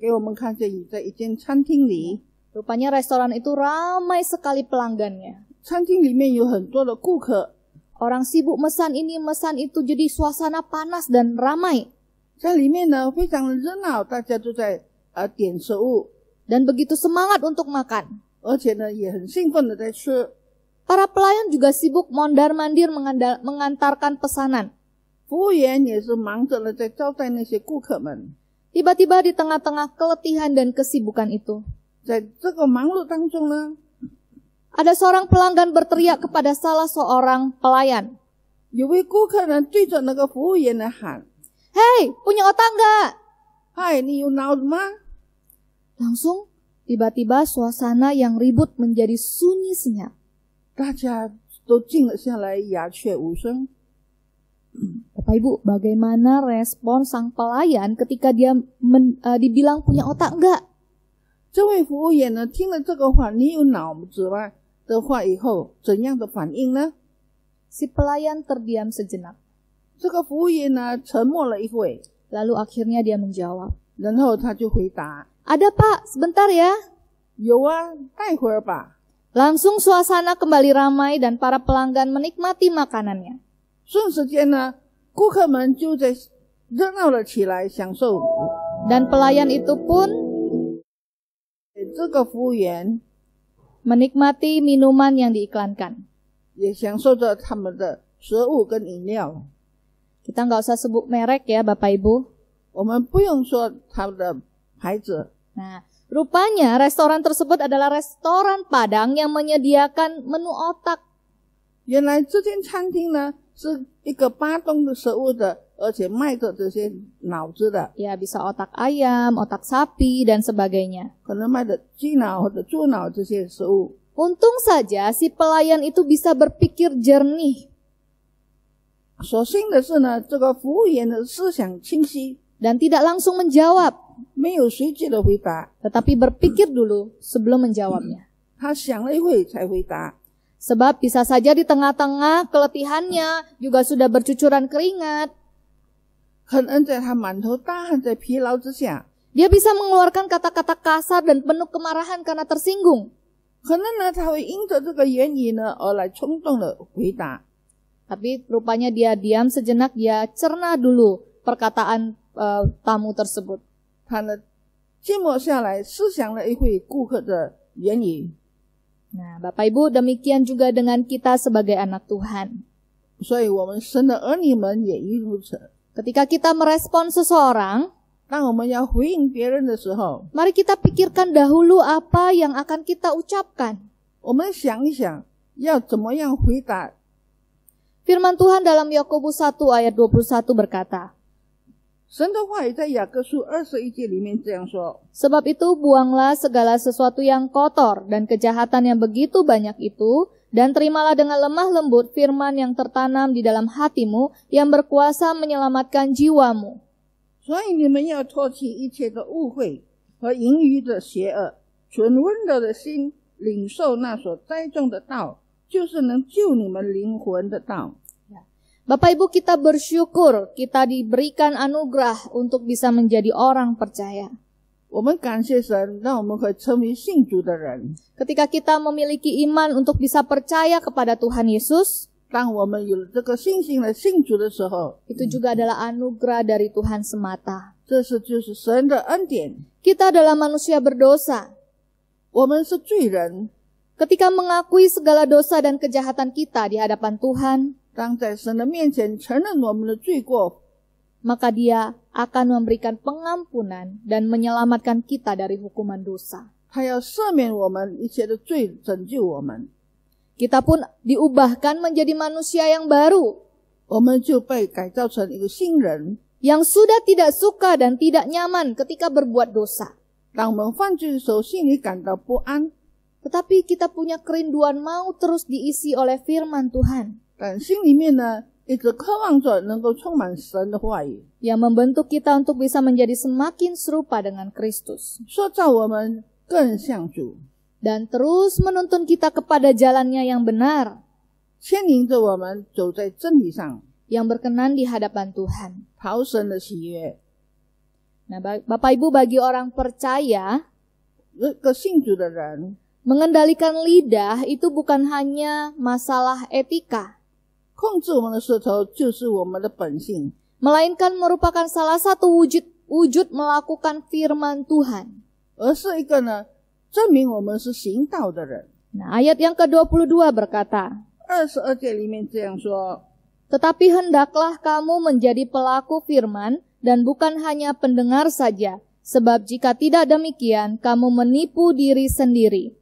给我们看见在一间餐厅里， Rupanya restoran itu ramai sekali pelanggannya. 餐厅里面有很多的顾客， Orang sibuk mesan ini, mesan itu, jadi suasana panas dan ramai. 在里面呢非常的热闹，大家都在点食物， Dan begitu semangat untuk makan. 而且呢也很兴奋的在吃。 Para pelayan juga sibuk mondar-mandir mengantarkan pesanan. 服务员也是忙着呢在招待那些顾客们。 Tiba-tiba di tengah-tengah keletihan dan kesibukan itu, 在这个忙碌当中呢， ada seorang pelanggan berteriak kepada salah seorang pelayan. 有位顾客呢对着那个服务员来喊 Hei, punya otak nggak? 嗨，你有脑子吗？ Langsung, tiba-tiba suasana yang ribut menjadi sunyi senyap. 大家都静了下来，鸦雀无声。 Bapak Ibu, bagaimana respon sang pelayan ketika dia dibilang punya otak enggak? 这位服务员呢，听了这个话，你有脑子吗的话以后，怎样的反应呢？ Si pelayan terdiam sejenak. 这个服务员呢，沉默了一会， Lalu akhirnya dia menjawab. 然后他就回答 Ada Pak, sebentar ya. 有啊，待会儿吧。 Langsung suasana kembali ramai dan para pelanggan menikmati makanannya. 瞬时间呢，顾客们就在热闹了起来，享受。 Dan pelayan itu pun 这个服务员 menikmati minuman yang diiklankan. 也享受着他们的食物跟饮料。 Kita nggak usah sebut merek ya Bapak Ibu. 我们不用说他们的牌子。 Nah, rupanya restoran tersebut adalah restoran Padang yang menyediakan menu otak. 原来这间餐厅呢是一个巴东的食物的，而且卖着这些脑子的， Ya, bisa otak ayam, otak sapi, dan sebagainya. 可能卖的鸡脑或者猪脑这些食物。 Untung saja si pelayan itu bisa berpikir jernih 所幸的是呢，这个服务员的思想清晰， dan tidak langsung menjawab, 没有随即的回答， tetapi berpikir dulu sebelum menjawabnya. 他想了一会才回答。 Sebab bisa saja di tengah-tengah keletihannya juga sudah bercucuran keringat. 可能在他满头大汗在疲劳之下， Dia bisa mengeluarkan kata-kata kasar dan penuh kemarahan karena tersinggung. 可能呢他会因着这个原因呢而来冲动的回答。 Tapi rupanya dia diam sejenak, dia cerna dulu perkataan tamu tersebut. 他呢静默下来，思想了一会顾客的言语。 Nah, Bapak Ibu, demikian juga dengan kita sebagai anak Tuhan. 所以我们神的儿女们也一如此。 Ketika kita merespon seseorang, 当我们要回应别人的时候， mari kita pikirkan dahulu apa yang akan kita ucapkan. 我们想一想要怎么样回答。 Firman Tuhan dalam Yakobus 1 ayat 21 berkata, 神的话语在雅各书21节里面这样说： Sebab itu buanglah segala sesuatu yang kotor dan kejahatan yang begitu banyak itu, dan terimalah dengan lemah lembut firman yang tertanam di dalam hatimu yang berkuasa menyelamatkan jiwamu. 所以你们要脱去一切的误会和盈余的邪恶，存温柔的心，领受那所栽种的道，就是能救你们灵魂的道。 Bapak Ibu, kita bersyukur kita diberikan anugerah untuk bisa menjadi orang percaya. 我们感谢神，让我们可以成为信主的人。 Ketika kita memiliki iman untuk bisa percaya kepada Tuhan Yesus, 当我们有了这个信心来信主的时候， itu juga adalah anugerah dari Tuhan semata. 这就是神的恩典。 Kita adalah manusia berdosa. 我们是罪人， Ketika mengakui segala dosa dan kejahatan kita di hadapan Tuhan, 当在神的面前承认我们的罪过， maka Dia akan memberikan pengampunan dan menyelamatkan kita dari hukuman dosa. 他要赦免我们一切的罪，拯救我们。 Kita pun diubahkan menjadi manusia yang baru, 我们就被改造成一个新人。 yang sudah tidak suka dan tidak nyaman ketika berbuat dosa. 当我们犯罪的时候，心里感到不安， Tetapi kita punya kerinduan mau terus diisi oleh firman Tuhan, 但心里面呢，一直渴望着能够充满神的话语， yang membentuk kita untuk bisa menjadi semakin serupa dengan Kristus, 塑造我们更像主， dan terus menuntun kita kepada jalannya yang benar, 牵引着我们走在真理上， yang berkenan di hadapan Tuhan. 讨神的喜悦。 Nah, Bapak Ibu, bagi orang percaya, 一个信主的人， mengendalikan lidah itu bukan hanya masalah etika, 控制我们的舌头就是我们的本性， melainkan merupakan salah satu wujud melakukan firman Tuhan. 而是一个呢，证明我们是行道的人。 Nah, ayat yang ke-22 berkata, 22节里面这样说： Tetapi hendaklah kamu menjadi pelaku firman dan bukan hanya pendengar saja, sebab jika tidak demikian, kamu menipu diri sendiri.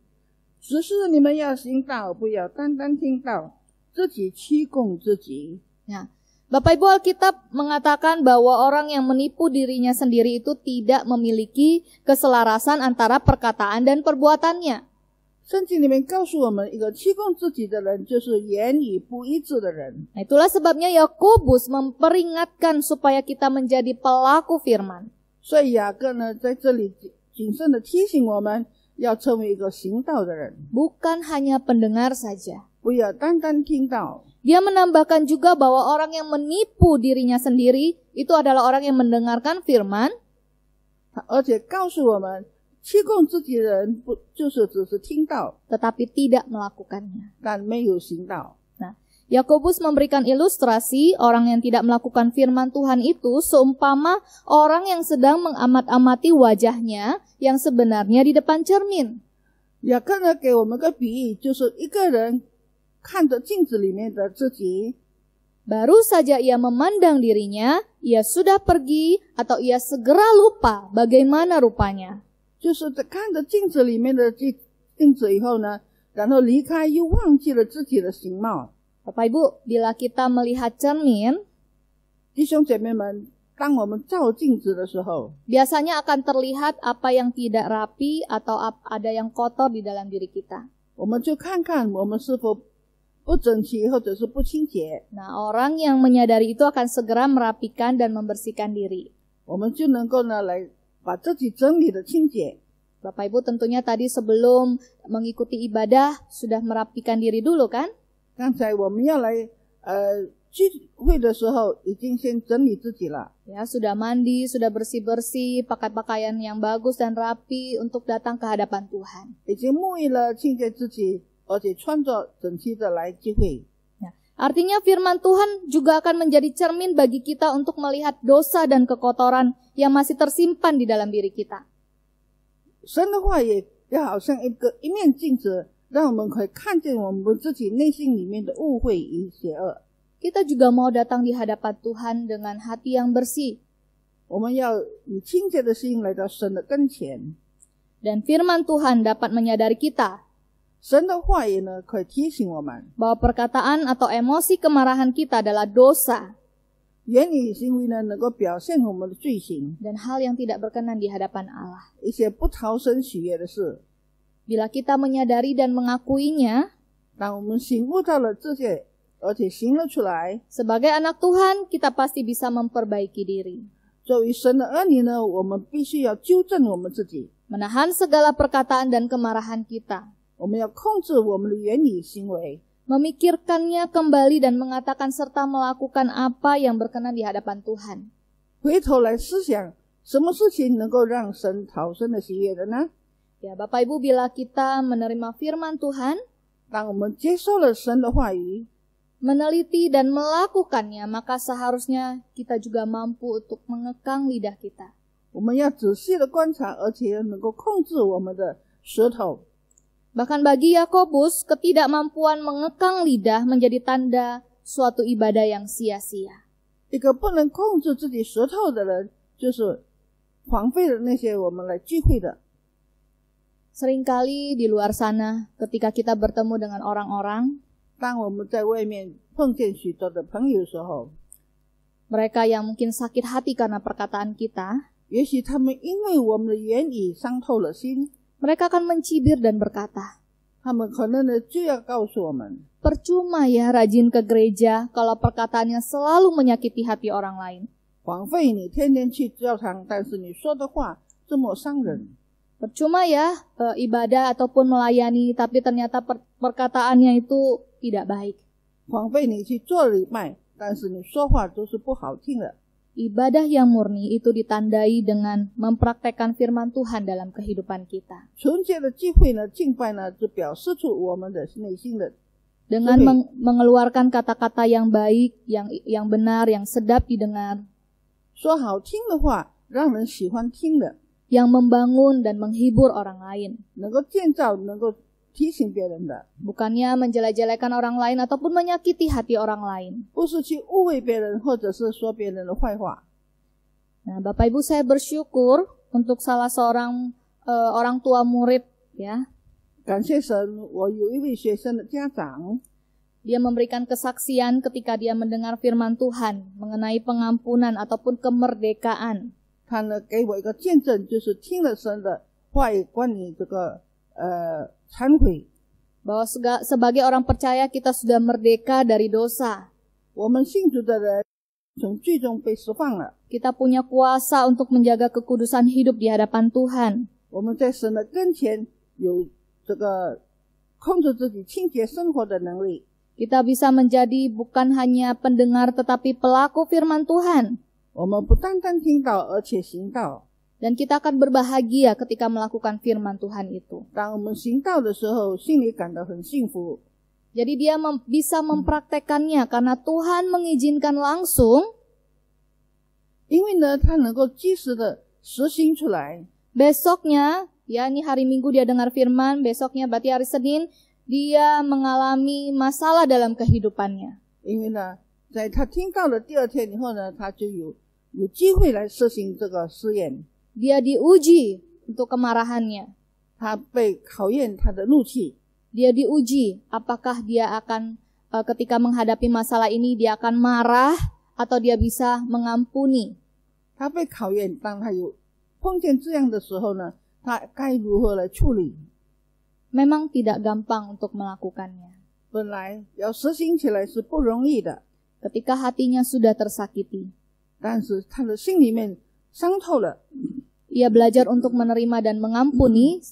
只是你们要行道，不要单单听道，自己欺供自己。 Nah, Bapak Ibu, Alkitab mengatakan bahwa orang yang menipu dirinya sendiri itu tidak memiliki keselarasan antara perkataan dan perbuatannya. 圣经里面告诉我们，一个欺供自己的人，就是言语不一致的人。 Nah, itulah sebabnya Yakobus memperingatkan supaya kita menjadi pelaku firman. 所以雅各呢，在这里谨慎的提醒我们，要成为一个行道的人， Bukan hanya pendengar saja. 不要单单听到。 Dia menambahkan juga bahwa orang yang menipu dirinya sendiri itu adalah orang yang mendengarkan firman, 而且告诉我们，欺供自己的人不就是只是听到 tetapi tidak melakukannya. 但没有行道。 Yakobus memberikan ilustrasi orang yang tidak melakukan firman Tuhan itu seumpama orang yang sedang mengamat-amati wajahnya yang sebenarnya di depan cermin. 雅各呢给我们个比喻，就是一个人看着镜子里面的自己， Baru saja ia memandang dirinya, ia sudah pergi atau ia segera lupa bagaimana rupanya. 就是在看着镜子里面的镜子以后呢，然后离开又忘记了自己的形貌。 Bapak Ibu, bila kita melihat cermin, 弟兄姐妹们，当我们照镜子的时候， biasanya akan terlihat apa yang tidak rapi atau ada yang kotor di dalam diri kita. 我们就看看我们是否不整齐或者是不清洁， Nah, orang yang menyadari itu akan segera merapikan dan membersihkan diri. 我们就能够呢来把自己整理的清洁。 Bapak Ibu tentunya tadi sebelum mengikuti ibadah sudah merapikan diri dulu kan? 刚才我们要来聚会的时候，已经先整理自己了。 Ya, sudah mandi, sudah bersih-bersih, pakai pakaian yang bagus dan rapi untuk datang ke hadapan Tuhan. 已经沐浴了，清洁自己，而且穿着整齐的来聚会。 Artinya firman Tuhan juga akan menjadi cermin bagi kita untuk melihat dosa dan kekotoran yang masih tersimpan di dalam diri kita. 神的话也好像一面镜子，让我们可以看见我们自己内心里面的误会与邪恶。 Kita juga mau datang di hadapan Tuhan dengan hati yang bersih. 我们要以清洁的心来到神的跟前。 Dan firman Tuhan dapat menyadari kita 神的话语呢，可以提醒我们， bahwa perkataan atau emosi kemarahan kita adalah dosa 言语行为呢，能够表现我们的罪行， dan hal yang tidak berkenan di hadapan Allah. 一些不讨神喜悦的事。 Bila kita menyadari dan mengakuinya, 当我们醒悟到了这些，而且行了出来， sebagai anak Tuhan kita pasti bisa memperbaiki diri. 作为神的儿女呢，我们必须要纠正我们自己， Menahan segala perkataan dan kemarahan kita. 我们要控制我们的言语行为， Memikirkannya kembali dan mengatakan serta melakukan apa yang berkenan di hadapan Tuhan. 回头来思想，什么事情能够让神讨神的喜悦的呢？ Ya, Bapak Ibu, bila kita menerima firman Tuhan, 当我们接受了神的话语， meneliti dan melakukannya, maka seharusnya kita juga mampu untuk mengekang lidah kita. 我们要仔细的观察，而且能够控制我们的舌头。 Bahkan bagi Yakobus, ketidakmampuan mengekang lidah menjadi tanda suatu ibadah yang sia-sia. 一个不能控制自己舌头的人，就是荒废了那些我们来聚会的。 Seringkali di luar sana, ketika kita bertemu dengan orang-orang, 当我们在外面碰见许多的朋友的时候， mereka yang mungkin sakit hati karena perkataan kita, 也许他们因为我们的言语伤透了心， mereka akan mencibir dan berkata, 他们可能呢就要告诉我们， percuma ya rajin ke gereja kalau perkataannya selalu menyakiti hati orang lain. 枉费你天天去教堂，但是你说的话这么伤人。 Percuma ya ibadah ataupun melayani, tapi ternyata perkataannya itu tidak baik. 枉费你去做礼拜，但是你说话都是不好听的。 Ibadah yang murni itu ditandai dengan mempraktekkan firman Tuhan dalam kehidupan kita. 纯洁的聚会呢，敬拜呢，就表示出我们的内心的。 Dengan mengeluarkan kata-kata yang baik, yang benar, yang sedap didengar. 说好听的话，让人喜欢听的， yang membangun dan menghibur orang lain. 能够建造，能够提醒别人的， Bukannya menjelek-jelekan orang lain ataupun menyakiti hati orang lain. 不是去误会别人，或者是说别人的坏话。 Nah, Bapak Ibu, saya bersyukur untuk salah seorang orang tua murid, ya. 感谢神，我有一位学生的家长， Dia memberikan kesaksian ketika dia mendengar firman Tuhan mengenai pengampunan ataupun kemerdekaan. 他呢给我一个见证，就是听了神的话语，关于这个忏悔。 Bahwa sebagai orang percaya kita sudah merdeka dari dosa. 我们信主的人从罪中被释放了， Kita punya kuasa untuk menjaga kekudusan hidup di hadapan Tuhan. 我们在神的跟前有这个控制自己清洁生活的能力。 Kita bisa menjadi bukan hanya pendengar tetapi pelaku firman Tuhan. 我们不单单听到，而且行道。Dan kita akan berbahagia ketika melakukan firman Tuhan itu. 当我们行道的时候，心里感到很幸福。 Jadi dia bisa mempraktekannya karena Tuhan mengizinkan langsung. 因为呢，他能够及时的实行出来。 Besoknya, ya ini hari Minggu dia dengar firman, besoknya berarti hari Senin, dia mengalami masalah dalam kehidupannya. 因为呢，在他听到了第二天以后呢，他就有机会来实行这个试验。 Dia diuji untuk kemarahannya. 他被考验他的怒气。 Dia diuji apakah dia akan ketika menghadapi masalah ini dia akan marah atau dia bisa mengampuni. 他被考验，当他有碰见这样的时候呢，他该如何来处理？ Memang tidak gampang untuk melakukannya. 本来要实行起来是不容易的， Ketika hatinya sudah tersakiti, 但是他的心里面伤透了， ia belajar untuk menerima dan mengampuni,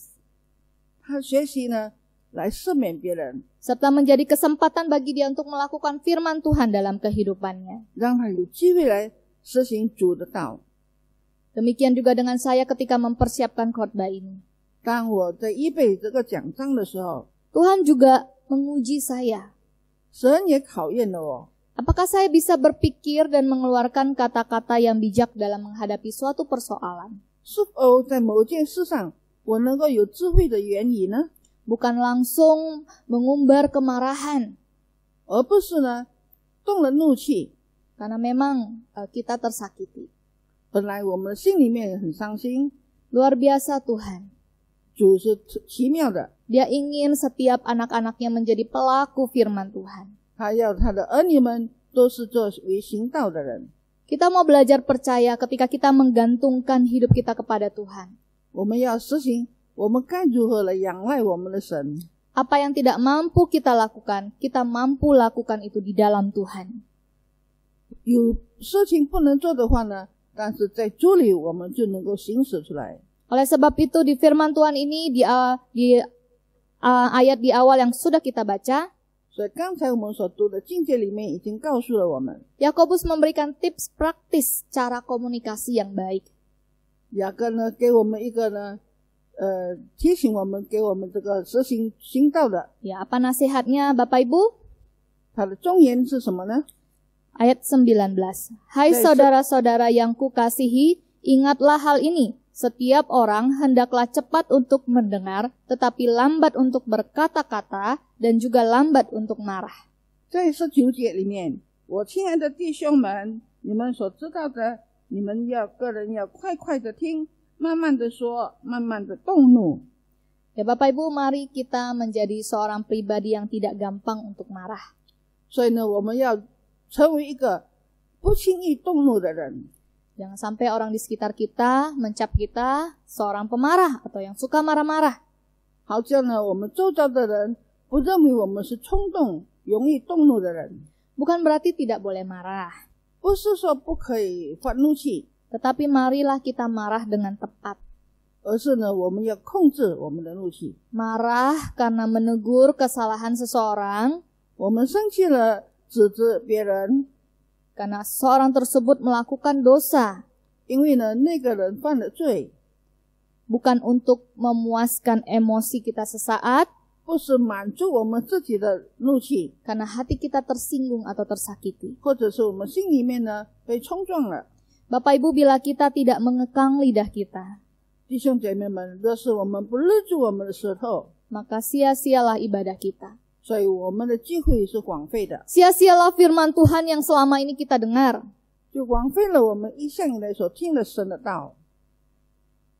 他学习呢来赦免别人， serta menjadi kesempatan bagi dia untuk melakukan firman Tuhan dalam kehidupannya. 让他有机会来实行主的道。 Demikian juga dengan saya ketika mempersiapkan khotbah ini. 当我在预备这个讲章的时候， Tuhan juga menguji saya. 神也考验了我， Apakah saya bisa berpikir dan mengeluarkan kata-kata yang bijak dalam menghadapi suatu persoalan? 是否在某件事上我能够有智慧的言语呢？ Bukan langsung mengumbar kemarahan. 而不是呢动了怒气。 Karena memang kita tersakiti. 本来我们心里面很伤心， Luar biasa Tuhan. 主是奇妙的， Dia ingin setiap anak-anaknya menjadi pelaku firman Tuhan. 他要他的儿女们都是作为行道的人。 Kita mau belajar percaya ketika kita menggantungkan hidup kita kepada Tuhan. 我们要实行，我们该如何来仰赖我们的神？ Apa yang tidak mampu kita lakukan, kita mampu lakukan itu di dalam Tuhan. 有事情不能做的话呢，但是在主里我们就能够行使出来。 Oleh sebab itu di firman Tuhan ini di ayat di awal yang sudah kita baca, 所以刚才我们所读的经节里面已经告诉了我们， Yakobus memberikan tips praktis cara komunikasi yang baik. 雅各呢给我们一个呢，提醒我们，给我们这个实行行道的， Ya, apa nasihatnya Bapak Ibu? 他的忠言是什么呢？ Ayat 19. Hai saudara-saudara yang kukasihi, ingatlah hal ini. Setiap orang hendaklah cepat untuk mendengar, tetapi lambat untuk berkata-kata, dan juga lambat untuk marah. 在19节里面，我亲爱的弟兄们，你们所知道的，你们个人要快快的听，慢慢的说，慢慢的动怒。 Ya Bapak Ibu, mari kita menjadi seorang pribadi yang tidak gampang untuk marah. 所以呢，我们要成为一个不轻易动怒的人。 Jangan sampai orang di sekitar kita mencap kita seorang pemarah atau yang suka marah-marah. 好像呢，我们周遭的人不认为我们是冲动、容易动怒的人。 Bukan berarti tidak boleh marah, 不是说不可以发怒气， tetapi marilah kita marah dengan tepat. 而是呢，我们要控制我们的怒气。 Marah karena menegur kesalahan seseorang, 我们生气了，指责别人， karena seorang tersebut melakukan dosa, 因为呢，那个人犯了罪， bukan untuk memuaskan emosi kita sesaat, 不是满足我们自己的怒气， karena hati kita tersinggung atau tersakiti. 或者是我们心里面呢被冲撞了。 Bapak Ibu, bila kita tidak mengekang lidah kita, 弟兄姐妹们，若是我们不勒住我们的舌头， maka sia-sialah ibadah kita. 所以我们的机会是枉费的， Sia-sialah firman Tuhan yang selama ini kita dengar. 就枉费了我们一向以来所听的神的道。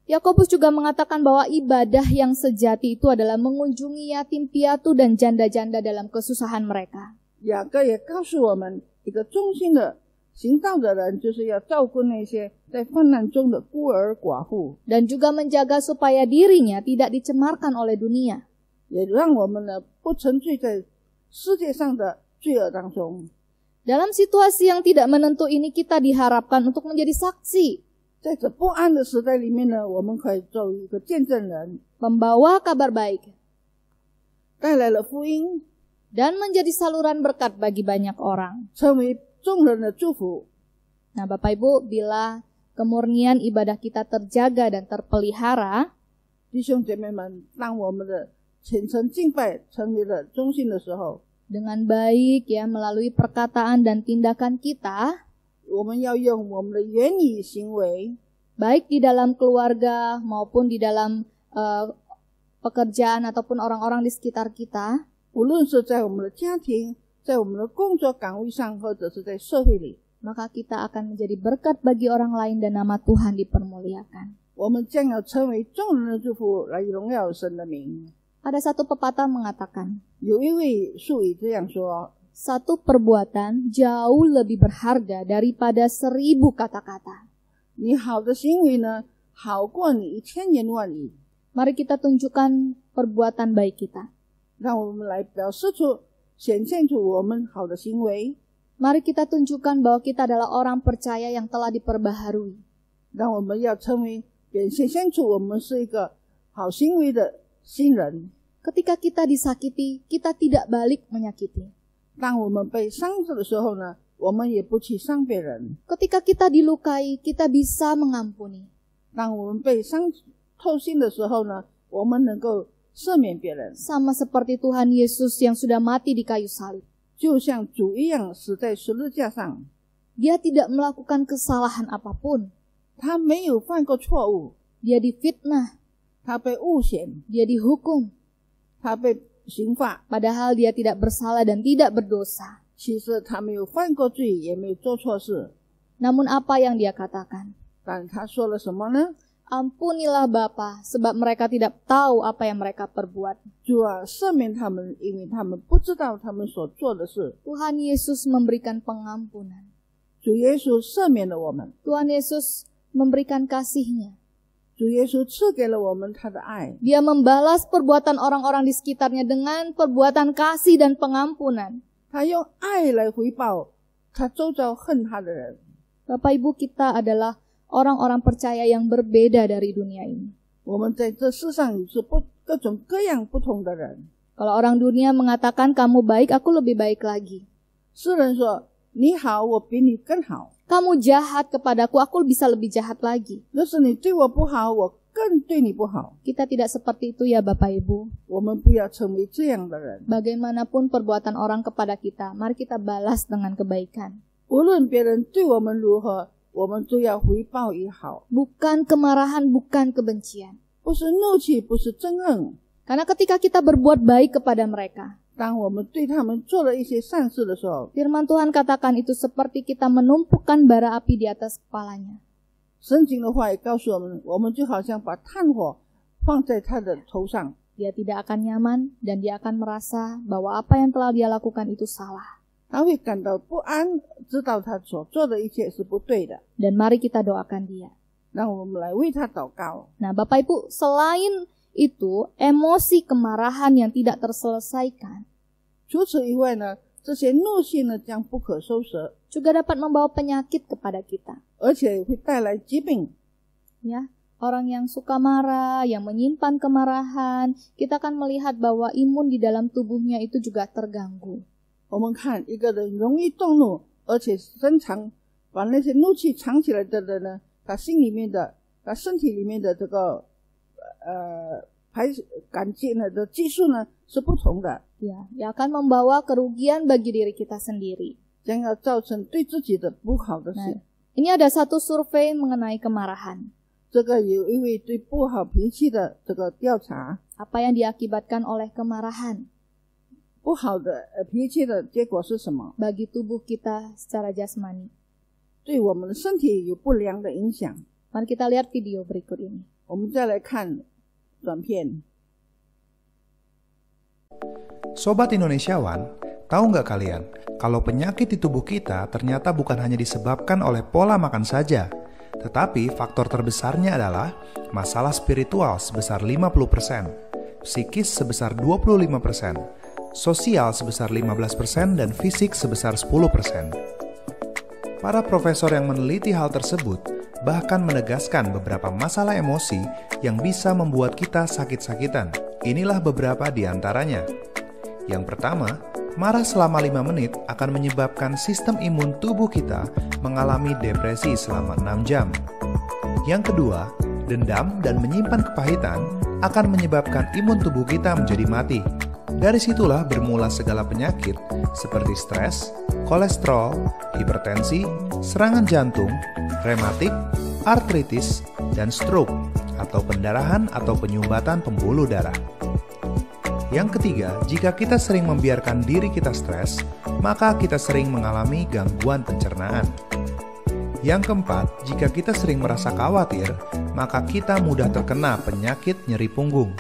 Yakobus juga mengatakan bahwa ibadah yang sejati itu adalah mengunjungi yatim piatu dan janda-janda dalam kesusahan mereka. 雅各也告诉我们，一个忠心的行道的人，就是要照顾那些在患难中的孤儿寡妇， Dan juga menjaga supaya dirinya tidak dicemarkan oleh dunia. 也让我们呢不沉醉在世界上的罪恶当中。 Dalam situasi yang tidak menentu ini kita diharapkan untuk menjadi saksi, 在这不安的时代里面呢，我们可以作为一个见证人， membawa kabar baik, 带来了福音， dan menjadi saluran berkat bagi banyak orang. 成为众人的祝福。 Nah Bapak Ibu, bila kemurnian ibadah kita terjaga dan terpelihara, 弟兄姐妹们，当我们的虔诚敬拜成为了中心的时候， dengan baik ya melalui perkataan dan tindakan kita, 我们要用我们的言语行为， baik di dalam keluarga maupun di dalam pekerjaan ataupun orang-orang di sekitar kita, 无论是在我们的家庭，在我们的工作岗位上，或者是在社会里， maka kita akan menjadi berkat bagi orang lain dan nama Tuhan dipermuliakan. 我们将要成为众人的祝福，来荣耀神的名。 Ada satu pepatah mengatakan, 有一位术语这样说： satu perbuatan jauh lebih berharga daripada 1000 kata-kata. 你好的行为呢，好过你1000言万语。 Mari kita tunjukkan perbuatan baik kita. 让我们来表示出、显现出我们好的行为。 Mari kita tunjukkan bahwa kita adalah orang percaya yang telah diperbaharui. 让我们要成为显现出我们是一个好行为的新人。 Ketika kita disakiti, kita tidak balik menyakiti. 当我们被伤的时候呢，我们也不去伤别人。 Ketika kita dilukai, kita bisa mengampuni. 当我们被伤透心的时候呢，我们能够赦免别人， Sama seperti Tuhan Yesus yang sudah mati di kayu salib. 就像主一样死在十字架上。 Dia tidak melakukan kesalahan apapun. 他没有犯过错误， Dia difitnah, 他被诬陷， dia dihukum. 他被刑罚。 Padahal dia tidak bersalah dan tidak berdosa. 其实他没有犯过罪，也没有做错事。 Namun apa yang dia katakan? 但他说了什么呢？ Ampunilah Bapa, sebab mereka tidak tahu apa yang mereka perbuat. 主啊，赦免他们，因为他们不知道他们所做的事。 Tuhan Yesus memberikan pengampunan. 主耶稣赦免了我们， Tuhan Yesus memberikan kasih-Nya. 主耶稣赐给了我们他的爱， Dia membalas perbuatan orang-orang di sekitarnya dengan perbuatan kasih dan pengampunan. 他用爱来回报他周遭恨他的人。 Bapak Ibu, kita adalah orang-orang percaya yang berbeda dari dunia ini. 我们在这世上是各种各样不同的人。 Kalau orang dunia mengatakan kamu baik, aku lebih baik lagi. 世人说你好，我比你更好； Kamu jahat kepadaku, aku bisa lebih jahat lagi. 若是你对我不好，我更对你不好。 Kita tidak seperti itu ya Bapak Ibu. 我们不要成为这样的人。 Bagaimanapun perbuatan orang kepada kita, mari kita balas dengan kebaikan. 无论别人对我们如何，我们都要回报以好， Bukan kemarahan, bukan kebencian. 不是怒气，不是憎恨。 Karena ketika kita berbuat baik kepada mereka, 当我们对他们做了一些善事的时候， firman Tuhan katakan itu seperti kita menumpukan bara api di atas kepalanya. 圣经的话也告诉我们，我们就好像把炭火放在他的头上， Dia tidak akan nyaman dan dia akan merasa bahwa apa yang telah dia lakukan itu salah. 他会感到不安，知道他所做的一切是不对的。 Dan mari kita doakan dia. 让我们来为他祷告。 Nah Bapak Ibu, selain itu, emosi kemarahan yang tidak terselesaikan 除此以外呢，这些怒气呢将不可收拾， juga dapat membawa penyakit kepada kita. 而且会带来疾病。 Ya, orang yang suka marah, yang menyimpan kemarahan, kita akan melihat bahwa imun di dalam tubuhnya itu juga terganggu. 我们看一个人容易动怒，而且深藏把那些怒气藏起来的人呢，他心里面的、他身体里面的这个感激呢的激素呢是不同的， Ya, yang akan membawa kerugian bagi diri kita sendiri. 将要造成对自己的不好的事。 Nah, ini ada satu survei mengenai kemarahan. 这个有一位对不好脾气的这个调查， Apa yang diakibatkan oleh kemarahan 不好的脾气的结果是什么？ bagi tubuh kita secara jasmani. 对我们的身体有不良的影响。 Mari kita lihat video berikut ini. 我们再来看短片。 Sobat Indonesiawan, tahu nggak kalian, kalau penyakit di tubuh kita ternyata bukan hanya disebabkan oleh pola makan saja, tetapi faktor terbesarnya adalah masalah spiritual sebesar 50%, psikis sebesar 25%, sosial sebesar 15%, dan fisik sebesar 10%. Para profesor yang meneliti hal tersebut bahkan menegaskan beberapa masalah emosi yang bisa membuat kita sakit-sakitan. Inilah beberapa di antaranya. Yang pertama, marah selama 5 menit akan menyebabkan sistem imun tubuh kita mengalami depresi selama 6 jam. Yang kedua, dendam dan menyimpan kepahitan akan menyebabkan imun tubuh kita menjadi mati. Dari situlah bermula segala penyakit seperti stres, kolesterol, hipertensi, serangan jantung, rematik, artritis, dan stroke atau pendarahan atau penyumbatan pembuluh darah. Yang ketiga, jika kita sering membiarkan diri kita stres, maka kita sering mengalami gangguan pencernaan. Yang keempat, jika kita sering merasa khawatir, maka kita mudah terkena penyakit nyeri punggung.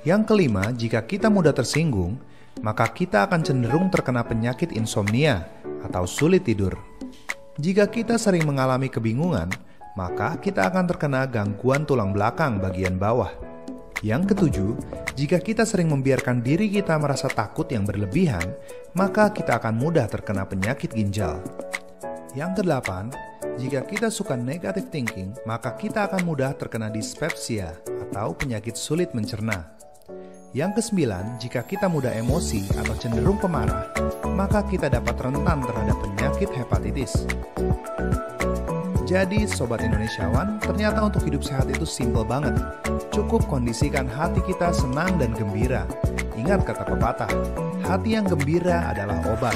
Yang kelima, jika kita mudah tersinggung, maka kita akan cenderung terkena penyakit insomnia atau sulit tidur. Jika kita sering mengalami kebingungan, maka kita akan terkena gangguan tulang belakang bagian bawah. Yang ketujuh, jika kita sering membiarkan diri kita merasa takut yang berlebihan, maka kita akan mudah terkena penyakit ginjal. Yang kedelapan, jika kita suka negative thinking, maka kita akan mudah terkena dispepsia atau penyakit sulit mencerna. Yang kesembilan, jika kita mudah emosi atau cenderung pemarah, maka kita dapat rentan terhadap penyakit hepatitis. Jadi, Sobat Indonesiawan, ternyata untuk hidup sehat itu simple banget. Cukup kondisikan hati kita senang dan gembira. Ingat kata pepatah, hati yang gembira adalah obat.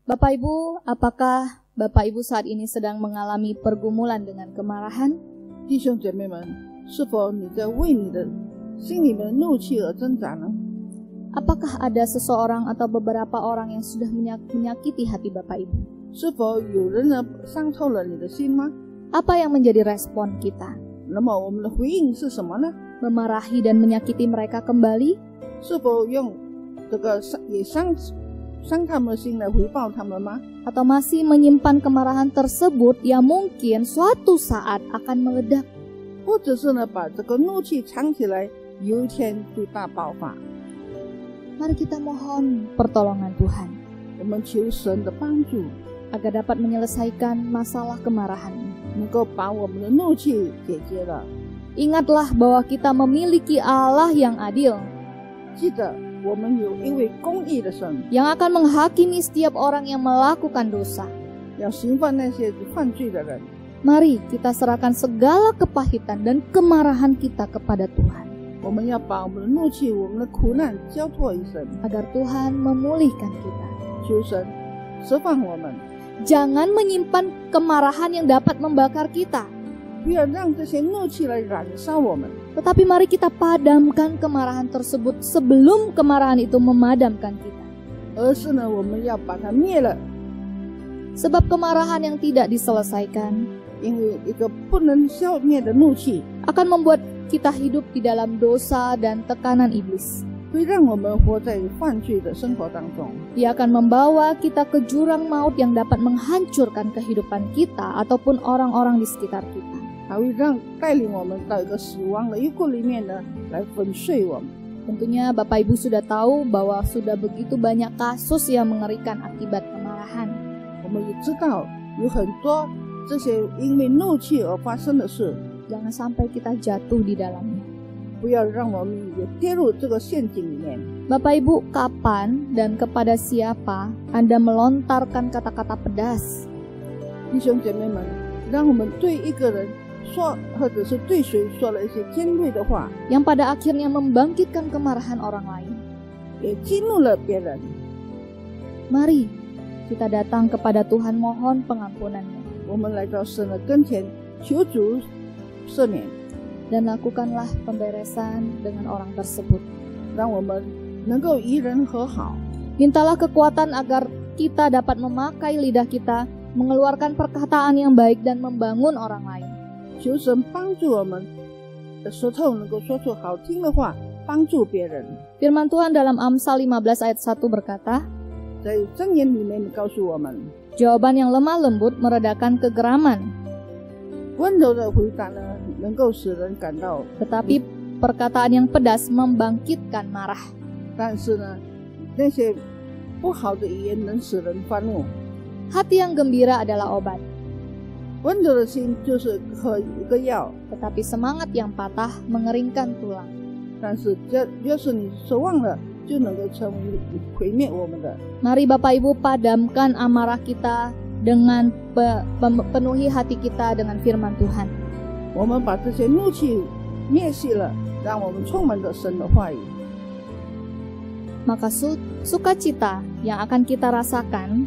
Bapak Ibu, apakah Bapak Ibu saat ini sedang mengalami pergumulan dengan kemarahan? 弟兄姐妹们，是否你在为你的心里面的怒气而挣扎呢？ Apakah ada seseorang atau beberapa orang yang sudah menyakiti hati Bapak Ibu? 是否有人呢伤透了你的心吗？ Apa yang menjadi respon kita? 那么我们的回应是什么呢？ Memarahi dan menyakiti mereka kembali? 是否用这个也伤他们的心来回报他们吗？ Atau masih menyimpan kemarahan tersebut yang mungkin suatu saat akan meledak? 或者是呢把这个怒气藏起来，有一天就大爆发？ Mari kita mohon pertolongan Tuhan 我们求神的帮助， agar dapat menyelesaikan masalah kemarahan ini. 能够把我们的怒气解决了。 Ingatlah bahwa kita memiliki Allah yang adil, 记得我们有一位公义的神， yang akan menghakimi setiap orang yang melakukan dosa. 要刑判那些犯罪的人。 Mari kita serahkan segala kepahitan dan kemarahan kita kepada Tuhan, 我们要把我们的怒气、我们的苦难交托于神， agar Tuhan memulihkan kita. 求神释放我们， Jangan menyimpan kemarahan yang dapat membakar kita, 不要让这些怒气来燃烧我们， tetapi mari kita padamkan kemarahan tersebut sebelum kemarahan itu memadamkan kita. 而是呢，我们要把它灭了。 Sebab kemarahan yang tidak diselesaikan 因为一个不能消灭的怒气， akan membuat kita hidup di dalam dosa dan tekanan iblis. 会让我们活在犯罪的生活当中。 Ia akan membawa kita ke jurang maut yang dapat menghancurkan kehidupan kita ataupun orang-orang di sekitar kita. 还会带领我们到一个死亡的幽谷里面呢，来粉碎我们。 Tentunya Bapak Ibu sudah tahu bahwa sudah begitu banyak kasus yang mengerikan akibat kemarahan. 我们也知道有很多这些因为怒气而发生的事， Jangan sampai kita jatuh di dalamnya. 不要让我们也跌入这个陷阱里面。 Bapak Ibu, kapan dan kepada siapa Anda melontarkan kata-kata pedas? 弟兄姐妹们，让我们对一个人说，或者是对谁说了一些尖锐的话， yang pada akhirnya membangkitkan kemarahan orang lain. 也激怒了别人。 Mari kita datang kepada Tuhan mohon pengampunan-Nya 我们来到神的跟前，求主赦免， dan lakukanlah pemberesan dengan orang tersebut. 让我们能够与人和好。 Mintalah kekuatan agar kita dapat memakai lidah kita, mengeluarkan perkataan yang baik dan membangun orang lain. 求神帮助我们的舌头能够说出好听的话，帮助别人。 Firman Tuhan dalam Amsal 15 ayat 1 berkata, 在箴言里面告诉我们， jawaban yang lemah lembut meredakan kegeraman, 温柔的回答呢，能够使人感到， tetapi perkataan yang pedas membangkitkan marah. 但是呢，那些不好的语言能使人发怒。 Hati yang gembira adalah obat, 温柔的心就是喝一个药， tetapi semangat yang patah mengeringkan tulang. 但是要是你失望了，就能够成为毁灭我们的。 Mari Bapak Ibu padamkan amarah kita dengan penuhi hati kita dengan firman Tuhan. 我们把这些怒气灭熄了，让我们充满着神的话语。 Maka sukacita yang akan kita rasakan,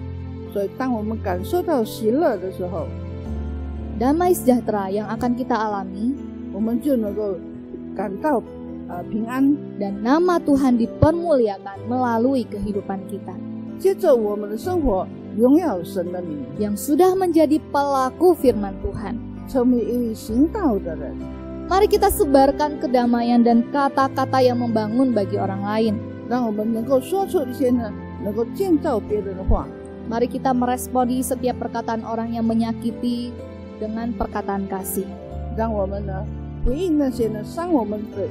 所以当我们感受到喜乐的时候， damai sejahtera yang akan kita alami, 我们就能够感到平安。 dan nama Tuhan dipermuliakan melalui kehidupan kita. 接着我们的生活荣耀神的名， Yang sudah menjadi pelaku firman Tuhan. 成为一位行道的人。 Mari kita sebarkan kedamaian dan kata-kata yang membangun bagi orang lain. 让我们能够说出一些呢，能够建造别人的话。 Mari kita meresponi setiap perkataan orang yang menyakiti dengan perkataan kasih. 让我们呢回应那些呢伤我们的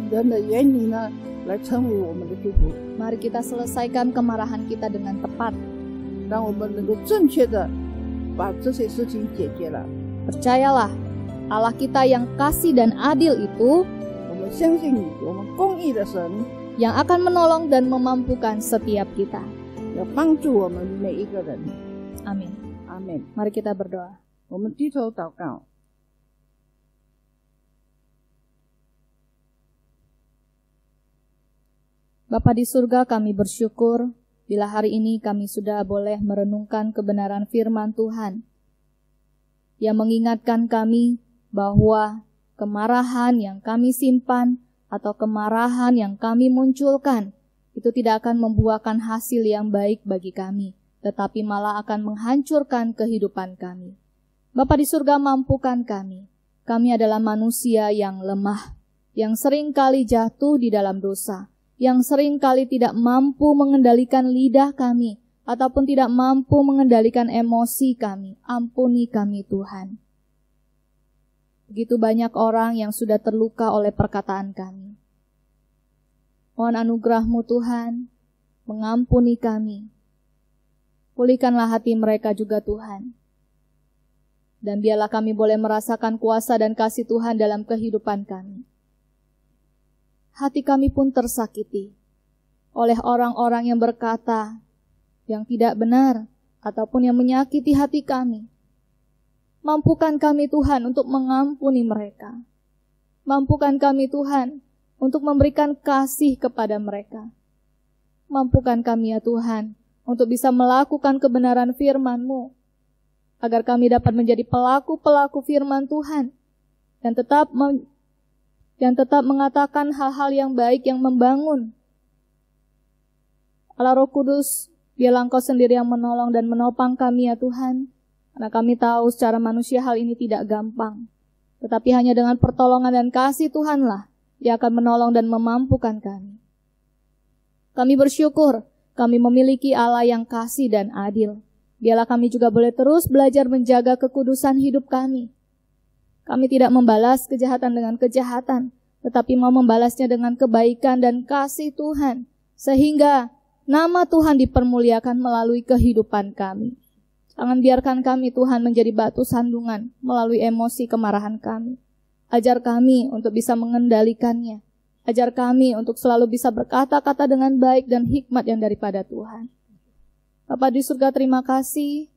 人的言语呢，来成为我们的祝福。 Mari kita selesaikan kemarahan kita dengan tepat. 让我们能够正确的把这些事情解决了。 Percayalah, Allah kita yang kasih dan adil itu 我们相信我们公义的神 yang akan menolong dan memampukan setiap kita. 要帮助我们每一个人。 Amin. 阿门。 Mari kita berdoa. 我们低头祷告。 Bapa di surga, kami bersyukur bila hari ini kami sudah boleh merenungkan kebenaran firman Tuhan yang mengingatkan kami bahwa kemarahan yang kami simpan atau kemarahan yang kami munculkan itu tidak akan membuahkan hasil yang baik bagi kami, tetapi malah akan menghancurkan kehidupan kami. Bapa di surga, mampukan kami. Kami adalah manusia yang lemah, yang sering kali jatuh di dalam dosa, yang sering kali tidak mampu mengendalikan lidah kami, ataupun tidak mampu mengendalikan emosi kami. Ampuni kami Tuhan. Begitu banyak orang yang sudah terluka oleh perkataan kami. Mohon anugerah-Mu Tuhan, mengampuni kami. Pulihkanlah hati mereka juga Tuhan. Dan biarlah kami boleh merasakan kuasa dan kasih Tuhan dalam kehidupan kami. Hati kami pun tersakiti oleh orang-orang yang berkata yang tidak benar ataupun yang menyakiti hati kami. Mampukan kami Tuhan untuk mengampuni mereka. Mampukan kami Tuhan untuk memberikan kasih kepada mereka. Mampukan kami ya Tuhan untuk bisa melakukan kebenaran firman-Mu, agar kami dapat menjadi pelaku-pelaku firman Tuhan dan tetap mengatakan hal-hal yang baik yang membangun. Allah Roh Kudus, biarlah Engkau sendiri yang menolong dan menopang kami ya Tuhan, karena kami tahu secara manusia hal ini tidak gampang, tetapi hanya dengan pertolongan dan kasih Tuhanlah Dia akan menolong dan memampukan kami. Kami bersyukur, kami memiliki Allah yang kasih dan adil. Biarlah kami juga boleh terus belajar menjaga kekudusan hidup kami. Kami tidak membalas kejahatan dengan kejahatan, tetapi mau membalasnya dengan kebaikan dan kasih Tuhan, sehingga nama Tuhan dipermuliakan melalui kehidupan kami. Jangan biarkan kami Tuhan menjadi batu sandungan melalui emosi kemarahan kami. Ajar kami untuk bisa mengendalikannya. Ajar kami untuk selalu bisa berkata-kata dengan baik dan hikmat yang daripada Tuhan. Bapa di surga, terima kasih.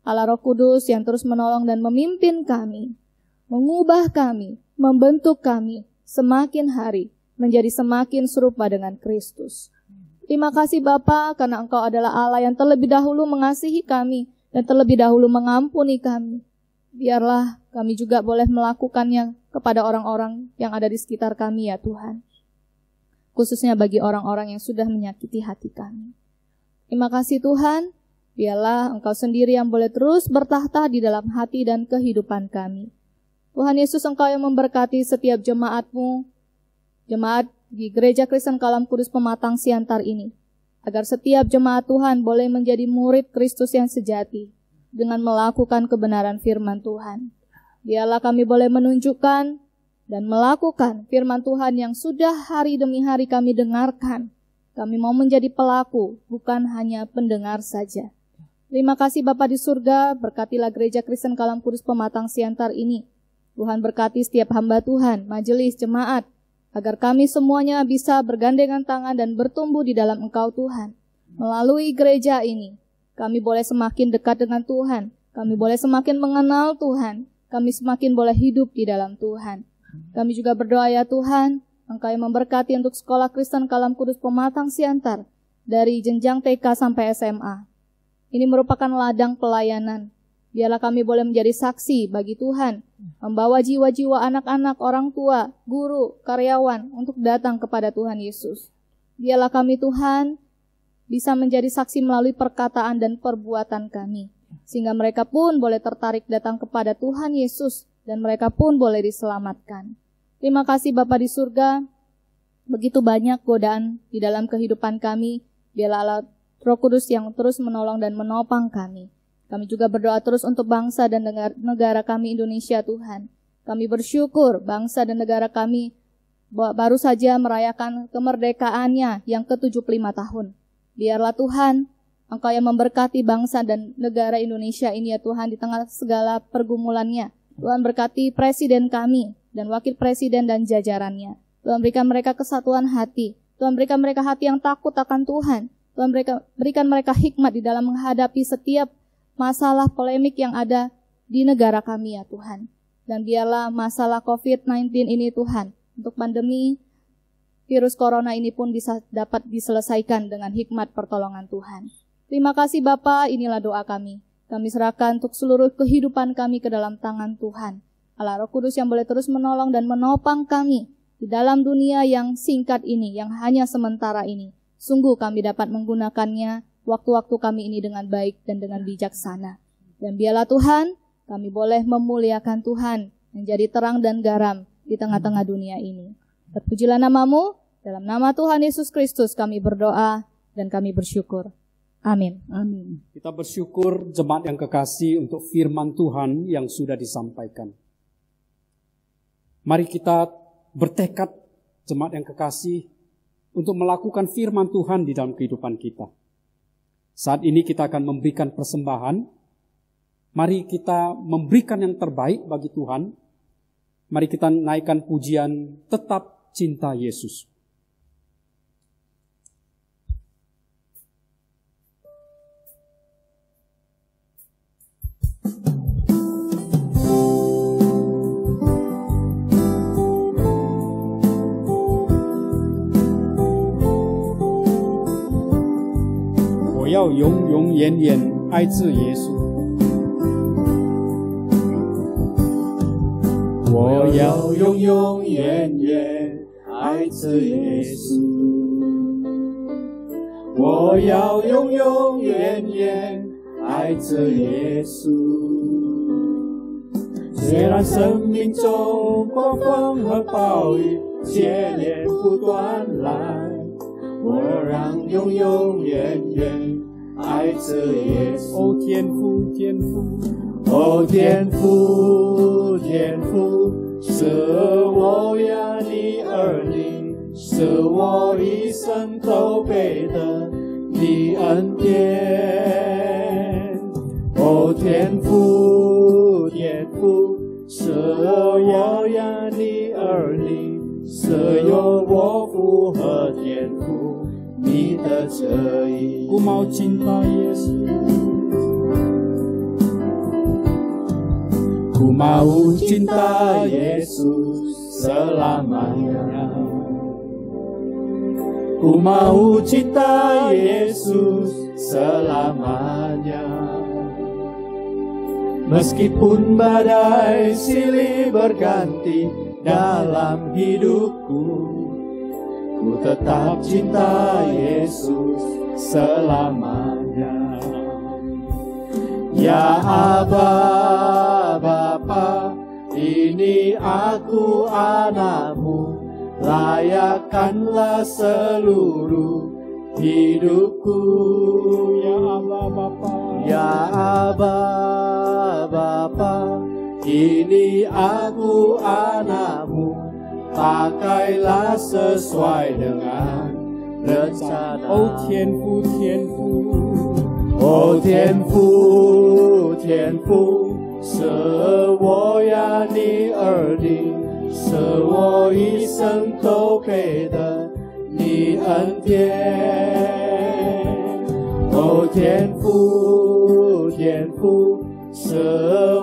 Allah Roh Kudus yang terus menolong dan memimpin kami, mengubah kami, membentuk kami semakin hari menjadi semakin serupa dengan Kristus. Terima kasih Bapa, karena Engkau adalah Allah yang terlebih dahulu mengasihi kami dan terlebih dahulu mengampuni kami. Biarlah kami juga boleh melakukannya kepada orang-orang yang ada di sekitar kami ya Tuhan. Khususnya bagi orang-orang yang sudah menyakiti hati kami. Terima kasih Tuhan, biarlah Engkau sendiri yang boleh terus bertahta di dalam hati dan kehidupan kami. Tuhan Yesus, Engkau yang memberkati setiap jemaat-Mu, jemaat di Gereja Kristen Kalam Kudus Pematang Siantar ini, agar setiap jemaat Tuhan boleh menjadi murid Kristus yang sejati dengan melakukan kebenaran firman Tuhan. Biarlah kami boleh menunjukkan dan melakukan firman Tuhan yang sudah hari demi hari kami dengarkan. Kami mau menjadi pelaku, bukan hanya pendengar saja. Terima kasih Bapa di surga, berkatilah Gereja Kristen Kalam Kudus Pematang Siantar ini. Tuhan berkati setiap hamba Tuhan, majelis, jemaat, agar kami semuanya bisa bergandengan tangan dan bertumbuh di dalam Engkau Tuhan. Melalui gereja ini, kami boleh semakin dekat dengan Tuhan, kami boleh semakin mengenal Tuhan, kami semakin boleh hidup di dalam Tuhan. Kami juga berdoa ya Tuhan, Engkau yang memberkati untuk Sekolah Kristen Kalam Kudus Pematang Siantar, dari jenjang TK sampai SMA. Ini merupakan ladang pelayanan. Biarlah kami boleh menjadi saksi bagi Tuhan, membawa jiwa-jiwa anak-anak, orang tua, guru, karyawan untuk datang kepada Tuhan Yesus. Biarlah kami Tuhan bisa menjadi saksi melalui perkataan dan perbuatan kami, sehingga mereka pun boleh tertarik datang kepada Tuhan Yesus, dan mereka pun boleh diselamatkan. Terima kasih Bapa di surga, begitu banyak godaan di dalam kehidupan kami, biarlah Allah Roh Kudus yang terus menolong dan menopang kami. Kami juga berdoa terus untuk bangsa dan negara kami Indonesia Tuhan. Kami bersyukur bangsa dan negara kami baru saja merayakan kemerdekaannya yang ke-75 tahun. Biarlah Tuhan, Engkau yang memberkati bangsa dan negara Indonesia ini ya Tuhan di tengah segala pergumulannya. Tuhan berkati presiden kami dan wakil presiden dan jajarannya. Tuhan berikan mereka kesatuan hati. Tuhan berikan mereka hati yang takut akan Tuhan. Tuhan berikan mereka hikmat di dalam menghadapi setiap masalah polemik yang ada di negara kami ya Tuhan. Dan biarlah masalah COVID-19 ini Tuhan, untuk pandemi virus corona ini pun bisa dapat diselesaikan dengan hikmat pertolongan Tuhan. Terima kasih Bapa, inilah doa kami. Kami serahkan untuk seluruh kehidupan kami ke dalam tangan Tuhan. Allah Roh Kudus yang boleh terus menolong dan menopang kami di dalam dunia yang singkat ini, yang hanya sementara ini. Sungguh kami dapat menggunakannya waktu-waktu kami ini dengan baik dan dengan bijaksana. Dan biarlah Tuhan, kami boleh memuliakan Tuhan, menjadi terang dan garam di tengah-tengah dunia ini. Terpujilah nama-Mu, dalam nama Tuhan Yesus Kristus kami berdoa dan kami bersyukur. Amin. Amin. Kita bersyukur jemaat yang kekasih untuk firman Tuhan yang sudah disampaikan. Mari kita bertekad jemaat yang kekasih untuk melakukan firman Tuhan di dalam kehidupan kita. Saat ini kita akan memberikan persembahan. Mari kita memberikan yang terbaik bagi Tuhan. Mari kita naikkan pujian Tetap Cinta Yesus.我要永永远远爱着耶稣，我要永永远远爱着耶稣，我要永永远远爱着耶稣。虽然生命中狂风和暴雨接连不断来，我让永永远远爱着耶稣。哦天父，天父，哦天父，天父，舍我呀你儿女，舍我一生都背的你恩典。哦天父，天父，舍我呀你儿女，舍有我父和天父你的旨意。Ku mau cinta Yesus, ku mau cinta Yesus selamanya. Ku mau cinta Yesus selamanya. Meskipun badai silih berganti dalam hidupku, ku tetap cinta Yesus selamanya. Ya Aba, Bapa, ini aku anakmu, layakkanlah seluruh hidupku. ya Aba Bapa, Ya Aba, Bapa, ini aku anakmu, pakailah sesuai dengan rencana.哦天父，天父，哦天父，天父，舍我呀你儿女，舍我一生都倍的你恩典。哦，天父，天父，赦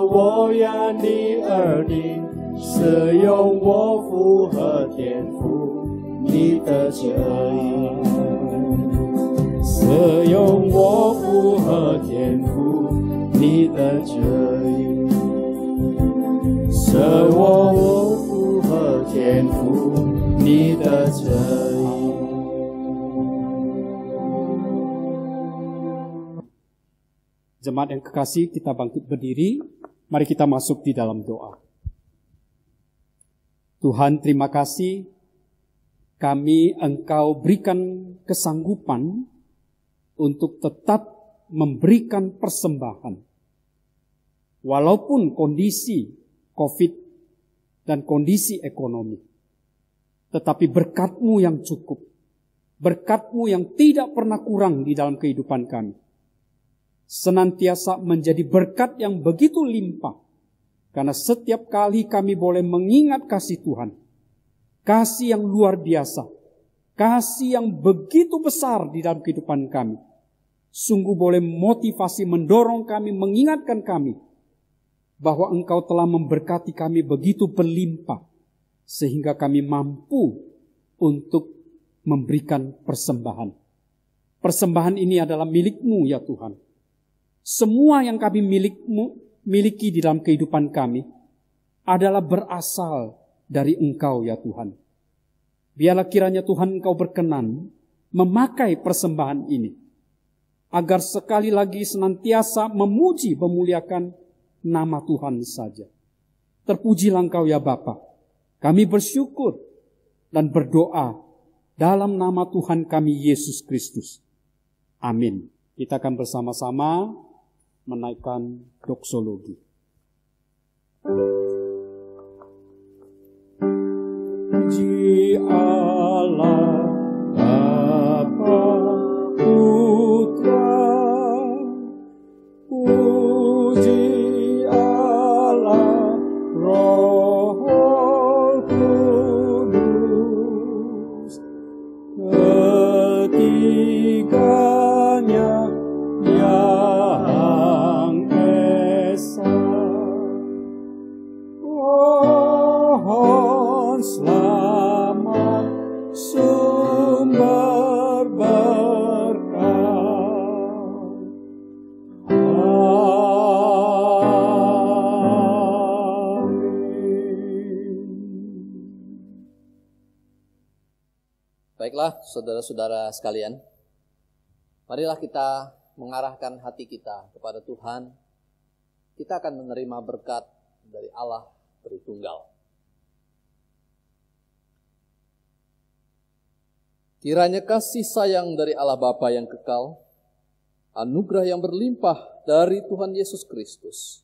我呀你儿女，赦用我符合天父你的旨意，赦用我符合天父你的旨意，赦我符合天父你的旨意。Jemaat yang kekasih, kita bangkit berdiri. Mari kita masuk di dalam doa. Tuhan, terima kasih kami Engkau berikan kesanggupan untuk tetap memberikan persembahan. Walaupun kondisi COVID dan kondisi ekonomi. Tetapi berkat-Mu yang cukup. Berkat-Mu yang tidak pernah kurang di dalam kehidupan kami. Senantiasa menjadi berkat yang begitu limpah. Karena setiap kali kami boleh mengingat kasih Tuhan. Kasih yang luar biasa. Kasih yang begitu besar di dalam kehidupan kami. Sungguh boleh motivasi mendorong kami, mengingatkan kami. Bahwa Engkau telah memberkati kami begitu berlimpah. Sehingga kami mampu untuk memberikan persembahan. Persembahan ini adalah milik-Mu ya Tuhan. Semua yang kami miliki di dalam kehidupan kami adalah berasal dari Engkau ya Tuhan. Biarlah kiranya Tuhan Engkau berkenan memakai persembahan ini. Agar sekali lagi senantiasa memuji, memuliakan nama Tuhan saja. Terpujilah Engkau ya Bapa. Kami bersyukur dan berdoa dalam nama Tuhan kami Yesus Kristus. Amin. Kita akan bersama-sama menaikkan doksologi. Puji Allah Bapa Putra, puji Allah Roh Kudus, ketiganya yang esa. Mohon selamat sumber berkat. Baiklah, saudara-saudara sekalian, marilah kita mengarahkan hati kita kepada Tuhan. Kita akan menerima berkat dari Allah Tritunggal. Kiranya kasih sayang dari Allah Bapa yang kekal, anugerah yang berlimpah dari Tuhan Yesus Kristus,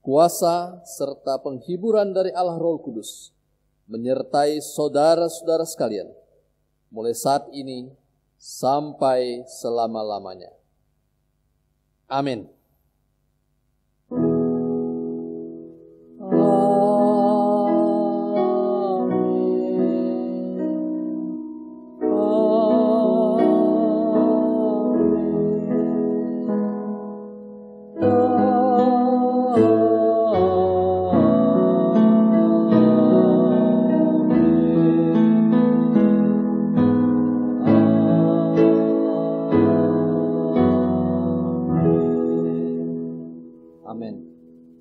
kuasa serta penghiburan dari Allah Roh Kudus, menyertai saudara-saudara sekalian, mulai saat ini sampai selama-lamanya. Amin.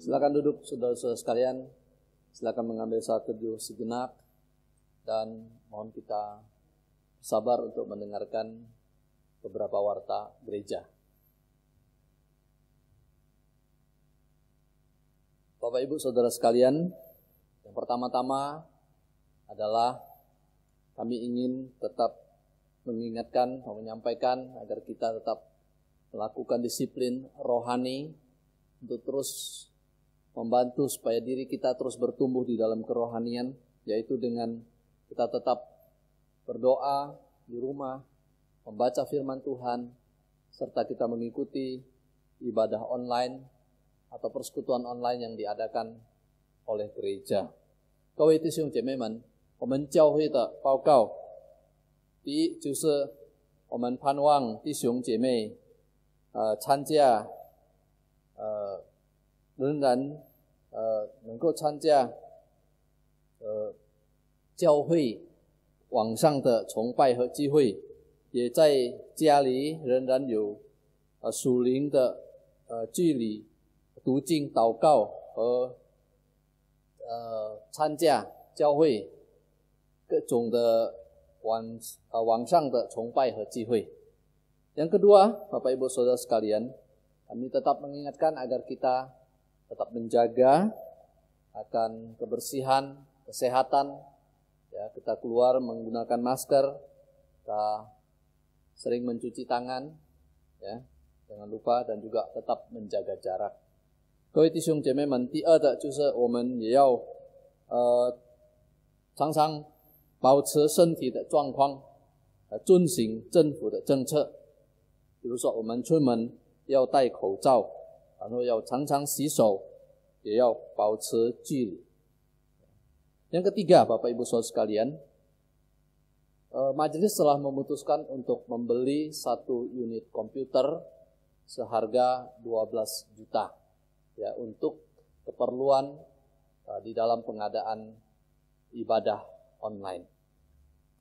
Silakan duduk saudara-saudara sekalian, silakan mengambil saat teduh sejenak dan mohon kita sabar untuk mendengarkan beberapa warta gereja. Bapak Ibu Saudara sekalian, yang pertama-tama adalah kami ingin tetap mengingatkan, menyampaikan agar kita tetap melakukan disiplin rohani untuk terus membantu supaya diri kita terus bertumbuh di dalam kerohanian, yaitu dengan kita tetap berdoa di rumah, membaca firman Tuhan, serta kita mengikuti ibadah online atau persekutuan online yang diadakan oleh gereja. 各位弟兄姐妹们，我我们教会的报告。第一就是我们盼望弟兄姐妹参加仍然能够参加教会网上的崇拜和聚会，也在家里仍然有属灵的距离读经祷告和参加教会各种的网上的崇拜和聚会。Yang kedua, Bapak Ibu Saudara sekalian, kami tetap mengingatkan agar kita tetap menjaga akan kebersihan, kesehatan. Ya, kita keluar menggunakan masker, kita sering mencuci tangan, ya, jangan lupa, dan juga tetap menjaga jarak。各位弟兄姐妹们，第二的就是我们也要常常保持身体的状况，遵行政府的政策。比如说我们出门要戴口罩，然后要常常洗手，也要保持距离。Yang ketiga, Bapak Ibu Saudara sekalian, majelis telah memutuskan untuk membeli 1 unit komputer seharga 12 juta ya untuk keperluan di dalam pengadaan ibadah online。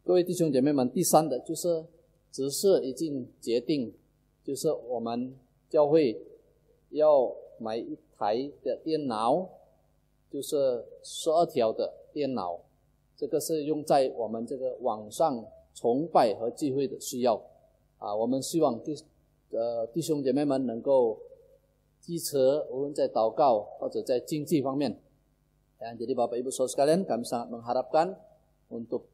各位弟兄姐妹们，第三的就是执事已经决定，就是我们教会要买一台的电脑，就是12条的电脑，这个是用在我们这个网上崇拜和聚会的需要我们希望弟兄姐妹们能够支持，无论在祷告或者在经济方面。Jadi Bapak Ibu Saudara sekalian, kami sangat mengharapkan untuk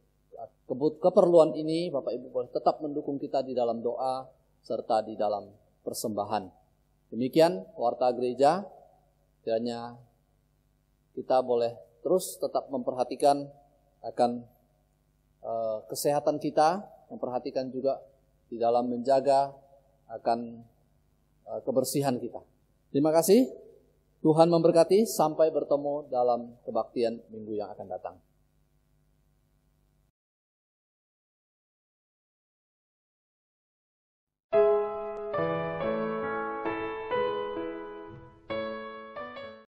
keperluan ini Bapak Ibu boleh tetap mendukung kita di dalam doa serta di dalam persembahan. Demikian warta gereja, kiranya kita boleh terus tetap memperhatikan akan kesehatan kita, memperhatikan juga di dalam menjaga akan kebersihan kita. Terima kasih, Tuhan memberkati, sampai bertemu dalam kebaktian minggu yang akan datang.